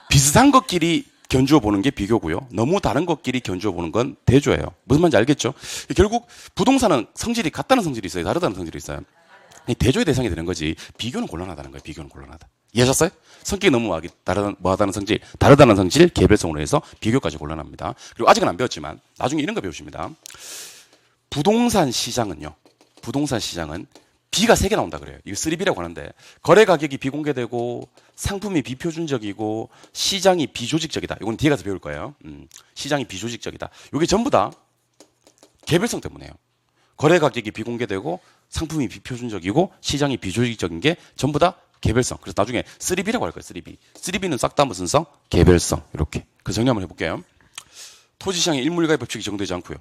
S1: 비슷한 것끼리 견주어 보는 게 비교고요. 너무 다른 것끼리 견주어 보는 건 대조예요. 무슨 말인지 알겠죠? 결국 부동산은 성질이 같다는 성질이 있어요. 다르다는 성질이 있어요. 대조의 대상이 되는 거지. 비교는 곤란하다는 거예요. 비교는 곤란하다. 이해하셨어요? 성격이 너무 뭐하다는 성질, 다르다는 성질, 개별성으로 해서 비교까지 곤란합니다. 그리고 아직은 안 배웠지만 나중에 이런 거 배우십니다. 부동산 시장은 B가 3개 나온다 그래요. 이거 3B라고 하는데 거래 가격이 비공개되고 상품이 비표준적이고 시장이 비조직적이다. 이건 뒤에 가서 배울 거예요. 시장이 비조직적이다. 이게 전부 다 개별성 때문에요. 거래 가격이 비공개되고 상품이 비표준적이고 시장이 비조직적인 게 전부 다 개별성. 그래서 나중에 3B라고 할 거예요. 3B. 3B는 싹 다 무슨 성? 개별성. 이렇게. 그 정리 한번 해볼게요. 토지시장의 일물가의 법칙이 적용되지 않고요.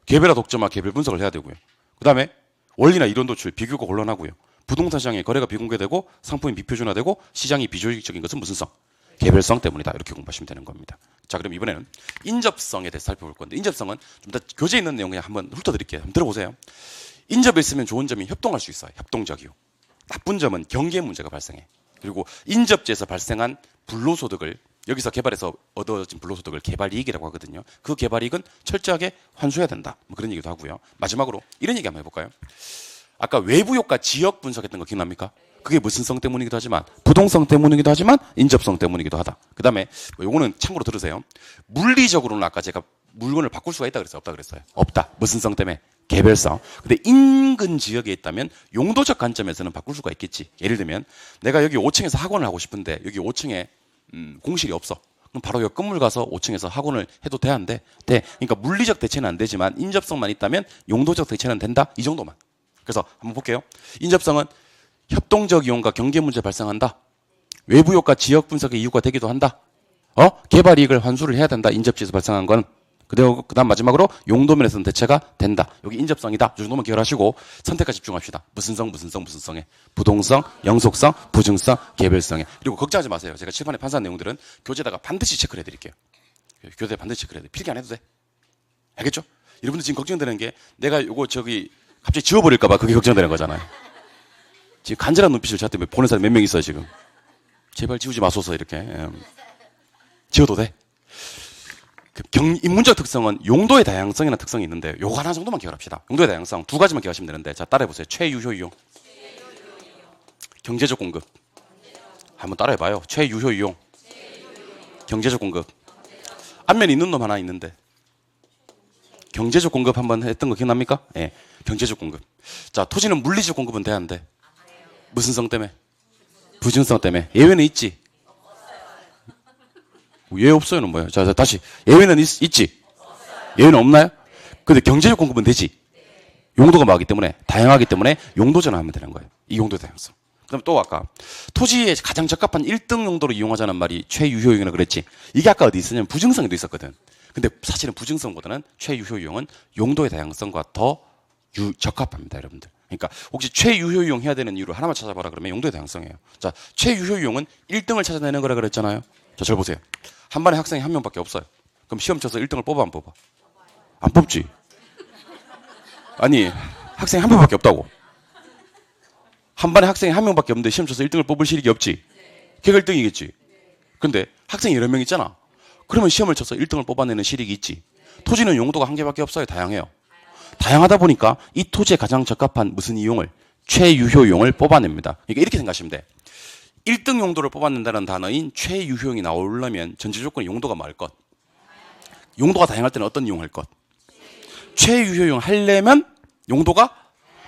S1: 개별화 독점화 개별 분석을 해야 되고요. 그 다음에 원리나 이론 도출, 비교가 곤란하고요. 부동산 시장에 거래가 비공개되고 상품이 비표준화되고 시장이 비조직적인 것은 무슨 성? 개별성 때문이다. 이렇게 공부하시면 되는 겁니다. 자, 그럼 이번에는 인접성에 대해서 살펴볼 건데, 인접성은 좀 더 교재에 있는 내용 그냥 한번 훑어드릴게요. 한번 들어보세요. 인접에 있으면 좋은 점이 협동할 수 있어요. 협동적이요. 나쁜 점은 경계 문제가 발생해. 그리고 인접지에서 발생한 불로소득을 여기서 개발해서 얻어진 불로소득을 개발이익이라고 하거든요. 그 개발이익은 철저하게 환수해야 된다. 뭐 그런 얘기도 하고요. 마지막으로 이런 얘기 한번 해볼까요? 아까 외부 효과 지역 분석했던 거 기억납니까? 그게 무슨 성 때문이기도 하지만 부동성 때문이기도 하지만 인접성 때문이기도 하다. 그 다음에 요거는 참고로 들으세요. 물리적으로는 아까 제가 물건을 바꿀 수가 있다 그랬어요? 없다 그랬어요? 없다. 무슨 성 때문에? 개별성. 근데 인근 지역에 있다면 용도적 관점에서는 바꿀 수가 있겠지. 예를 들면 내가 여기 5층에서 학원을 하고 싶은데 여기 5층에 공실이 없어. 그럼 바로 옆 건물 가서 5층에서 학원을 해도 돼, 안 돼? 돼. 그러니까 물리적 대체는 안 되지만 인접성만 있다면 용도적 대체는 된다. 이 정도만. 그래서 한번 볼게요. 인접성은 협동적 이용과 경계 문제 발생한다. 외부 효과 지역 분석의 이유가 되기도 한다. 개발 이익을 환수를 해야 된다. 인접지에서 발생한 건. 그다음 마지막으로 용도 면에서는 대체가 된다. 여기 인접성이다. 이 정도만 기억하시고 선택과 집중합시다. 무슨 성, 무슨 성, 무슨 성에. 부동성, 영속성, 부증성, 개별성에. 그리고 걱정하지 마세요. 제가 칠판에 판사한 내용들은 교재에다가 반드시 체크를 해드릴게요. 교재에 반드시 체크를 해야 돼. 필기 안 해도 돼. 알겠죠? 여러분들 지금 걱정되는 게 내가 요거 갑자기 지워버릴까봐 그게 걱정되는 거잖아요. 지금 간절한 눈빛을 저한테 보는 사람이 몇 명 있어요, 지금. 제발 지우지 마소서, 이렇게. 지워도 돼. 인문적 특성은 용도의 다양성이라는 특성이 있는데 요거 하나 정도만 기억합시다. 용도의 다양성 두 가지만 기억하시면 되는데 자, 따라해보세요. 최유효 이용. 경제적 공급. 한번 따라해봐요. 최유효 이용. 경제적 공급. 앞면에 있는 놈 하나 있는데 경제적 공급 한번 했던 거 기억납니까? 예. 네. 경제적 공급. 자, 토지는 물리적 공급은 돼, 안 돼? 무슨 성 때문에? 부증성 때문에. 예외는 있지? 예외 없어요는 뭐예요? 자, 다시. 예외는 있지? 예외는 없나요? 근데 경제적 공급은 되지? 용도가 많기 때문에, 다양하기 때문에 용도 전환하면 되는 거예요. 이 용도의 다양성. 그럼 또 아까 토지에 가장 적합한 1등 용도로 이용하자는 말이 최유효용이라고 그랬지? 이게 아까 어디 있었냐면 부증성에도 있었거든. 근데 사실은 부증성보다는 최유효용은 용도의 다양성과 더 적합합니다, 여러분들. 그러니까 혹시 최유효용 해야 되는 이유를 하나만 찾아봐라 그러면 용도의 다양성이에요. 자, 최유효용은 1등을 찾아내는 거라 그랬잖아요. 자, 잘 보세요. 한 반에 학생이 한 명밖에 없어요. 그럼 시험 쳐서 1등을 뽑아, 안 뽑아? 안 뽑지. 아니, 학생이 한 명밖에 없다고. 한 반에 학생이 한 명밖에 없는데 시험 쳐서 1등을 뽑을 실력이 없지. 걔가 1등이겠지. 근데 학생이 여러 명 있잖아. 그러면 시험을 쳐서 1등을 뽑아내는 실력이 있지. 토지는 용도가 한 개밖에 없어요. 다양해요. 다양하다 보니까 이 토지에 가장 적합한 무슨 이용을? 최유효용을 뽑아냅니다. 그러니까 이렇게 생각하시면 돼. 1등 용도를 뽑아낸다는 단어인 최유효용이 나오려면 전제 조건이 용도가 뭐할 것? 용도가 다양할 때는 어떤 이용할 것? 최유효용 하려면 용도가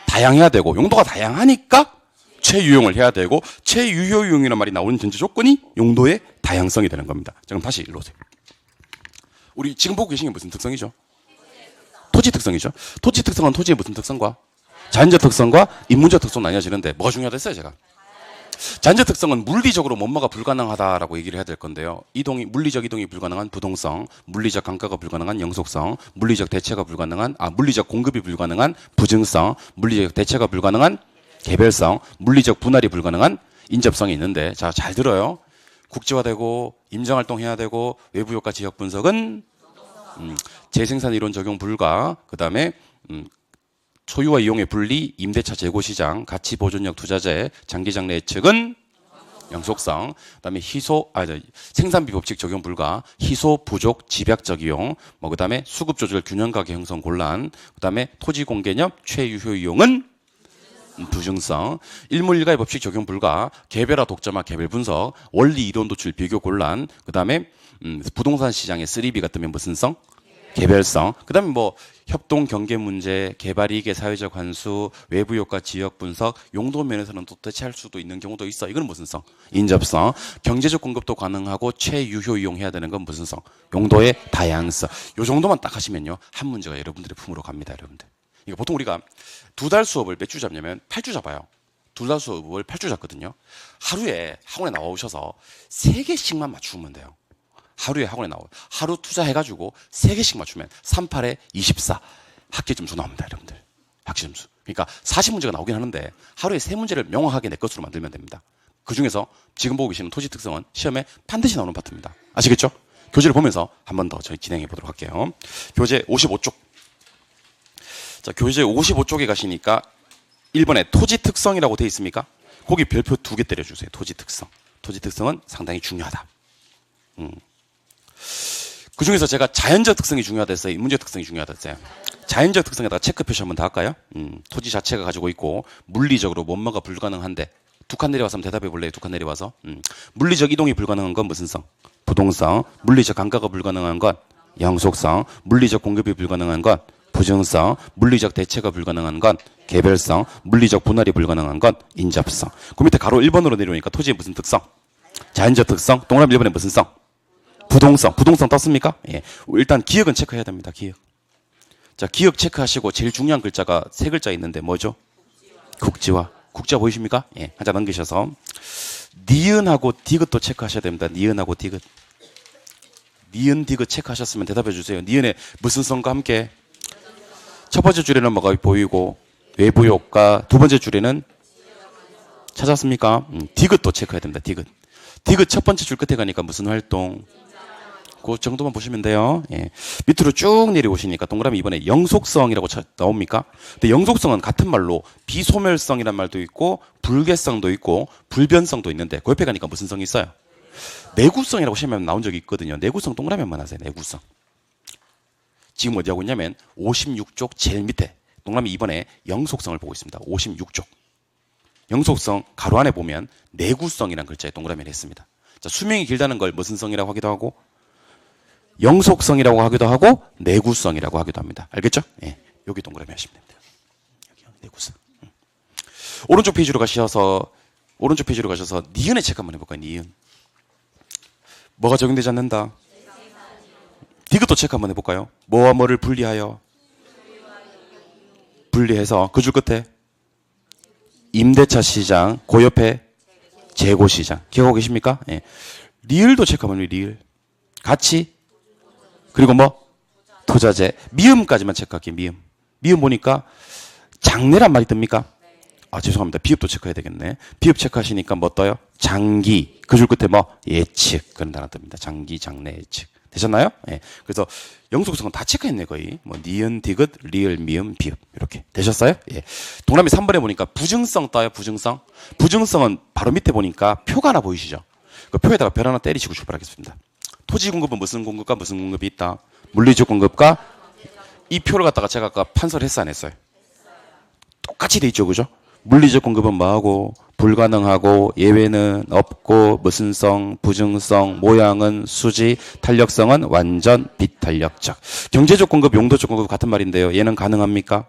S1: 다양해야 되고 용도가 다양하니까 최유용을 해야 되고 최유효용이라는 말이 나오는 전제 조건이 용도의 다양성이 되는 겁니다. 자, 그럼 다시 일로 오세요. 우리 지금 보고 계신 게 무슨 특성이죠? 토지 특성이죠. 토지 특성은 토지의 무슨 특성과 자연적 특성과 인문적 특성 나뉘어지는데 뭐가 중요하겠어요, 제가? 자연적 특성은 물리적으로 뭐뭐가 불가능하다라고 얘기를 해야 될 건데요. 물리적 이동이 불가능한 부동성, 물리적 강가가 불가능한 영속성, 물리적 대체가 불가능한, 물리적 공급이 불가능한 부증성, 물리적 대체가 불가능한 개별성, 물리적 분할이 불가능한 인접성이 있는데, 자, 잘 들어요. 국제화되고 임장활동 해야 되고 외부 효과 지역 분석은 재생산 이론 적용 불가, 그 다음에 소유와 이용의 분리, 임대차 재고 시장, 가치 보존력 투자재, 장기 장래 예측은 영속성, 그다음에 생산비 법칙 적용 불가, 희소 부족 집약적 이용, 그다음에 수급 조절 균형 가계 형성 곤란, 그다음에 토지 공개념 최유효 이용은 부증성, 일몰일가의 법칙 적용 불가, 개별화 독점화 개별 분석, 원리 이론 도출 비교 곤란, 그다음에 부동산 시장의 3B 같으면 무슨 성? 개별성. 그다음에 협동 경계 문제, 개발 이익의 사회적 환수, 외부 효과 지역 분석, 용도 면에서는 또 대체할 수도 있는 경우도 있어. 이건 무슨 성? 인접성. 경제적 공급도 가능하고 최유효 이용해야 되는 건 무슨 성? 용도의 다양성. 요 정도만 딱 하시면요, 한 문제가 여러분들의 품으로 갑니다, 여러분들. 그러니까 보통 우리가 2달 수업을 몇 주 잡냐면 8주 잡아요. 2달 수업을 8주 잡거든요. 하루에 학원에 나오셔서 3개씩만 맞추면 돼요. 하루에 학원에 나와요. 하루 투자해가지고 3개씩 맞추면 38에 24 학기 점수 나옵니다, 여러분들. 학시점수. 그러니까 40문제가 나오긴 하는데 하루에 3문제를 명확하게 내 것으로 만들면 됩니다. 그중에서 지금 보고 계시는 토지 특성은 시험에 반드시 나오는 파트입니다. 아시겠죠? 교재를 보면서 한 번 더 저희 진행해 보도록 할게요. 교재 55쪽. 자, 교재 55쪽에 가시니까 1번에 토지 특성이라고 되어 있습니까? 거기 별표 2개 때려주세요. 토지 특성. 토지 특성은 상당히 중요하다. 그 중에서 제가 자연적 특성이 중요하다 했어요. 인문적 특성이 중요하다 했어요. 자연적 특성에다가 체크 표시 한번 더 할까요? 토지 자체가 가지고 있고 물리적으로 뭐뭐가 불가능한데 두 칸 내려와서 한번 대답해 볼래요? 두 칸 내려와서. 물리적 이동이 불가능한 건 무슨 성? 부동성. 물리적 감가가 불가능한 건 영속성. 물리적 공급이 불가능한 건 부증성. 물리적 대체가 불가능한 건 개별성. 물리적 분할이 불가능한 건 인접성. 그 밑에 가로 1번으로 내려오니까 토지의 무슨 특성? 자연적 특성. 동그라미 1번에 무슨 성? 부동성. 부동성 떴습니까? 예. 일단 기억은 체크해야 됩니다. 기억. 자, 기억 체크하시고 제일 중요한 글자가 세 글자 있는데 뭐죠? 국지화. 국자 보이십니까? 예. 한자 넘기셔서 니은하고 디귿도 체크하셔야 됩니다. 니은하고 디귿. 니은 디귿 체크하셨으면 대답해 주세요. 니은의 무슨 성과 함께? 첫 번째 줄에는 뭐가 보이고 외부 효과. 두 번째 줄에는 찾았습니까? 디귿도 체크해야 됩니다. 디귿. 디귿 첫 번째 줄 끝에 가니까 무슨 활동? 그 정도만 보시면 돼요. 예. 밑으로 쭉 내려오시니까 동그라미 이번에 영속성이라고 나옵니까? 근데 영속성은 같은 말로 비소멸성이란 말도 있고 불개성도 있고 불변성도 있는데 그 옆에 가니까 무슨 성이 있어요? 내구성이라고 시험에 나온 적이 있거든요. 내구성 동그라미 한번 하세요. 내구성. 지금 어디 하고 있냐면 56쪽 제일 밑에 동그라미 2번에 영속성을 보고 있습니다. 56쪽. 영속성 가로 안에 보면 내구성이라는 글자에 동그라미를 했습니다. 자, 수명이 길다는 걸 무슨 성이라고 하기도 하고 영속성이라고 하기도 하고 내구성이라고 하기도 합니다. 알겠죠? 예. 여기 동그라미 하시면 됩니다. 여기 내구성. 오른쪽 페이지로 가셔서 니은의 체크 한번 해볼까요? 니은. 뭐가 적용되지 않는다? 디귿도 체크 한번 해볼까요? 뭐와 뭐를 분리하여? 분리해서 그 줄 끝에 임대차 시장, 그 옆에 재고 시장. 기억하고 계십니까? 예. 리을도 체크 한번 해요. 리을. 같이 그리고 뭐? 투자재. 미음까지만 체크할게요. 미음. 미음 보니까 장래란 말이 뜹니까? 아, 죄송합니다. 비읍도 체크해야 되겠네. 비읍 체크하시니까 뭐 떠요? 장기. 그 줄 끝에 뭐? 예측. 그런 단어 뜹니다. 장기, 장래, 예측. 되셨나요? 예. 그래서 영속성은 다 체크했네, 거의. 뭐, 니은, 디귿, 리을, 미음, 비읍. 이렇게. 되셨어요? 예. 동그라미 3번에 보니까 부증성 떠요, 부증성. 부증성은 바로 밑에 보니까 표가 하나 보이시죠? 그 표에다가 별 하나 때리시고 출발하겠습니다. 토지 공급은 무슨 공급과 무슨 공급이 있다? 물리적 공급과 이 표를 갖다가 제가 아까 판설했어 안 했어요? 똑같이 돼 있죠, 그죠? 물리적 공급은 뭐하고 불가능하고 예외는 없고 무슨 성, 부증성, 모양은 수지, 탄력성은 완전 비탄력적. 경제적 공급, 용도적 공급 같은 말인데요. 얘는 가능합니까?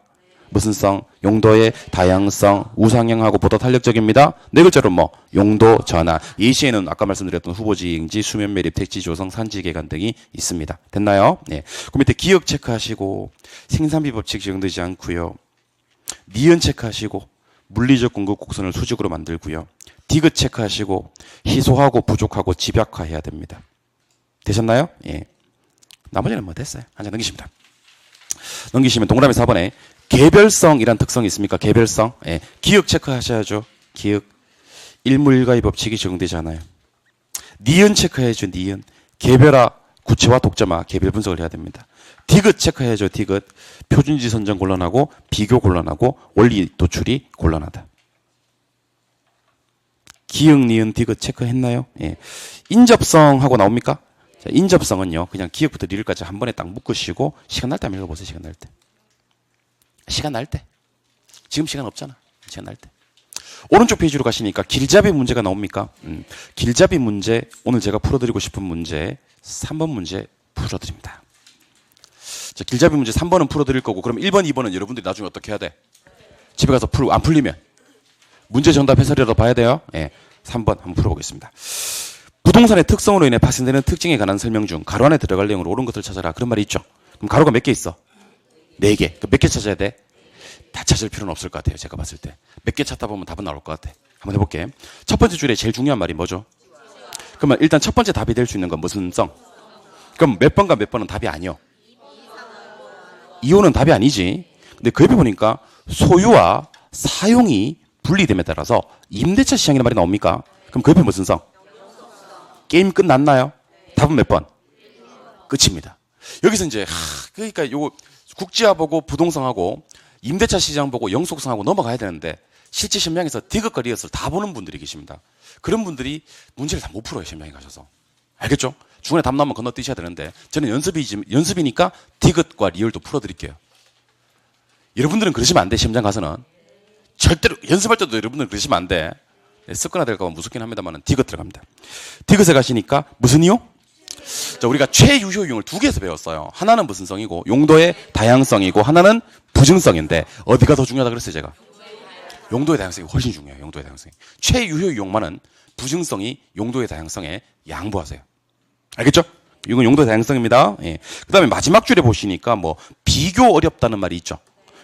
S1: 무슨 성? 용도의 다양성, 우상향하고 보다 탄력적입니다. 네 글자로 뭐? 용도 전환. 예시에는 아까 말씀드렸던 후보지 이행지, 수면 매립, 택지 조성, 산지 개간 등이 있습니다. 됐나요? 네. 그 밑에 기억 체크하시고 생산비 법칙 적용되지 않고요. 니은 체크하시고 물리적 공급 곡선을 수직으로 만들고요. 디귿 체크하시고 희소하고 부족하고 집약화해야 됩니다. 되셨나요? 예. 나머지는 뭐 됐어요. 한 장 넘기십니다. 넘기시면 동그라미 4번에 개별성이란 특성이 있습니까? 개별성. 예. 기억 체크하셔야죠. 기억. 일무일가의 법칙이 적용되지 않아요. 니은 체크해야죠. 니은. 개별화, 구체화, 독점화, 개별 분석을 해야 됩니다. 디귿 체크해야죠. 디귿. 표준지 선정 곤란하고 비교 곤란하고 원리 도출이 곤란하다. 기억, 니은, 디귿 체크했나요? 예. 인접성하고 나옵니까? 자, 인접성은요. 그냥 기억부터 리을까지 한 번에 딱 묶으시고 시간 날 때 한번 읽어보세요. 시간 날 때. 시간 날 때. 지금 시간 없잖아. 시간 날 때. 오른쪽 페이지로 가시니까 길잡이 문제가 나옵니까? 길잡이 문제, 오늘 제가 풀어드리고 싶은 문제 3번 문제 풀어드립니다. 자, 길잡이 문제 3번은 풀어드릴 거고 그럼 1번, 2번은 여러분들이 나중에 어떻게 해야 돼? 집에 가서 안 풀리면 문제 정답 해설이라도 봐야 돼요. 예, 3번 한번 풀어보겠습니다. 부동산의 특성으로 인해 발생되는 특징에 관한 설명 중 가로 안에 들어갈 내용으로 옳은 것을 찾아라. 그런 말이 있죠. 그럼 가로가 몇 개 있어? 4개. 몇 개 찾아야 돼? 다 찾을 필요는 없을 것 같아요. 제가 봤을 때. 몇 개 찾다 보면 답은 나올 것 같아. 한번 해볼게. 첫 번째 줄에 제일 중요한 말이 뭐죠? 그러면 일단 첫 번째 답이 될 수 있는 건 무슨 성? 그럼 몇 번과 몇 번은 답이 아니요. 2호는 답이 아니지. 근데 그 옆에 보니까 소유와 사용이 분리됨에 따라서 임대차 시장이라는 말이 나옵니까? 그럼 그 옆에 무슨 성? 게임 끝났나요? 답은 몇 번? 끝입니다. 여기서 이제 그러니까 요거 국지화 보고 부동산하고 임대차 시장 보고 영속성하고 넘어가야 되는데 실제 심장에서 디귿과 리엇을 다 보는 분들이 계십니다. 그런 분들이 문제를 다 못 풀어요. 심장에 가셔서. 알겠죠? 중간에 답 나오면 건너뛰셔야 되는데 저는 연습이니까 디귿과 리얼도 풀어드릴게요. 여러분들은 그러시면 안 돼. 시험장 가서는. 절대로 연습할 때도 여러분들은 그러시면 안 돼. 습관화 될까 봐 무섭긴 합니다만 디귿 들어갑니다. 디귿에 가시니까 무슨 이유? 자, 우리가 최유효 이용을 두 개에서 배웠어요. 하나는 무슨 성이고 용도의 다양성이고 하나는 부증성인데 어디가 더 중요하다 그랬어요 제가? 용도의 다양성이 훨씬 중요해요. 용도의 다양성이. 최유효 이용만은 부증성이 용도의 다양성에 양보하세요. 알겠죠? 이건 용도의 다양성입니다. 예. 그 다음에 마지막 줄에 보시니까 뭐 비교 어렵다는 말이 있죠.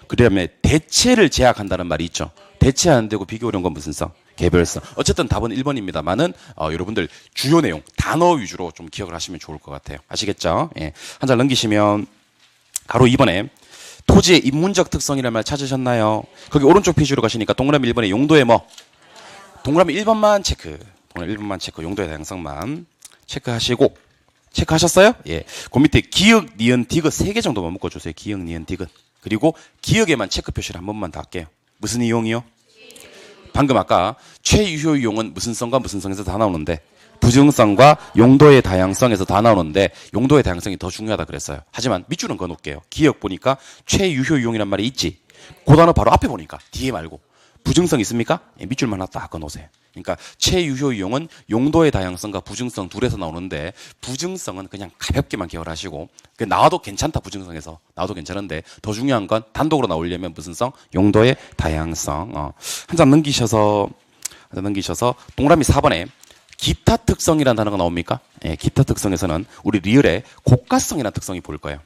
S1: 그 다음에 대체를 제약한다는 말이 있죠. 대체 안 되고 비교 어려운 건 무슨 성? 개별성. 어쨌든 답은 1번입니다만은 여러분들 주요 내용 단어 위주로 좀 기억을 하시면 좋을 것 같아요. 아시겠죠? 예. 한 장 넘기시면 가로 2번에 토지의 인문적 특성이라는 말 찾으셨나요? 거기 오른쪽 페이지로 가시니까 동그라미 1번에 용도의 뭐? 동그라미 1번만 체크. 동그라미 1번만 체크. 용도의 다양성만 체크하시고 체크하셨어요? 예. 그 밑에 기역, 니은, 디귿 3개 정도만 묶어주세요. 기역, 니은, 디귿. 그리고 기역에만 체크 표시를 한 번만 더 할게요. 무슨 이용이요? 방금 아까 최유효 이용은 무슨 성과 무슨 성에서 다 나오는데 부증성과 용도의 다양성에서 다 나오는데 용도의 다양성이 더 중요하다 그랬어요. 하지만 밑줄은 그어놓을게요. 기억 보니까 최유효 이용이란 말이 있지. 그 단어 바로 앞에 보니까 뒤에 말고 부증성 있습니까? 예, 밑줄만 하나 딱 그어놓으세요. 그러니까 최유효 이용은 용도의 다양성과 부증성 둘에서 나오는데 부증성은 그냥 가볍게만 기억을 하시고 나와도 괜찮다. 부증성에서 나와도 괜찮은데 더 중요한 건 단독으로 나오려면 무슨 성? 용도의 다양성. 한 장 넘기셔서 동그라미 4번에 기타 특성이라는 단어가 나옵니까? 예, 기타 특성에서는 우리 리을의 고가성이라는 특성이 보일 거예요.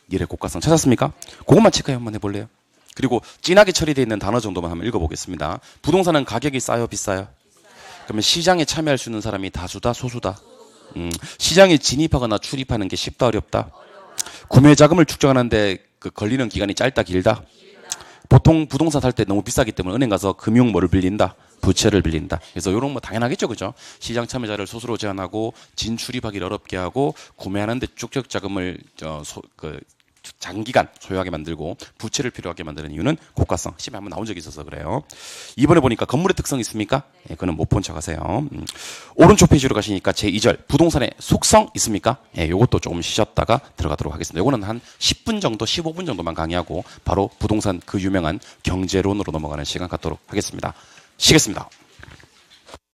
S1: 리을의 고가성 찾았습니까? 그것만 체크해 한번 해볼래요? 그리고 진하게 처리되어 있는 단어 정도만 한번 읽어보겠습니다. 부동산은 가격이 싸요? 비싸요? 그러면 시장에 참여할 수 있는 사람이 다수다? 소수다? 시장에 진입하거나 출입하는 게 쉽다? 어렵다? 구매 자금을 축적하는데 그 걸리는 기간이 짧다? 길다? 보통 부동산 살 때 너무 비싸기 때문에 은행 가서 금융 뭐를 빌린다? 부채를 빌린다. 그래서 이런 뭐 당연하겠죠, 그죠? 시장 참여자를 스스로 제한하고 진출입하기를 어렵게 하고 구매하는데 축적 자금을 장기간 소유하게 만들고 부채를 필요하게 만드는 이유는 고가성. 시험에 한번 나온 적이 있어서 그래요. 이번에 보니까 건물의 특성 있습니까? 예, 그거는 못 본 척 하세요. 오른쪽 페이지로 가시니까 제2절 부동산의 속성 있습니까? 예, 요것도 조금 쉬셨다가 들어가도록 하겠습니다. 요거는 한 10분 정도, 15분 정도만 강의하고 바로 부동산 그 유명한 경제론으로 넘어가는 시간 갖도록 하겠습니다. 쉬겠습니다.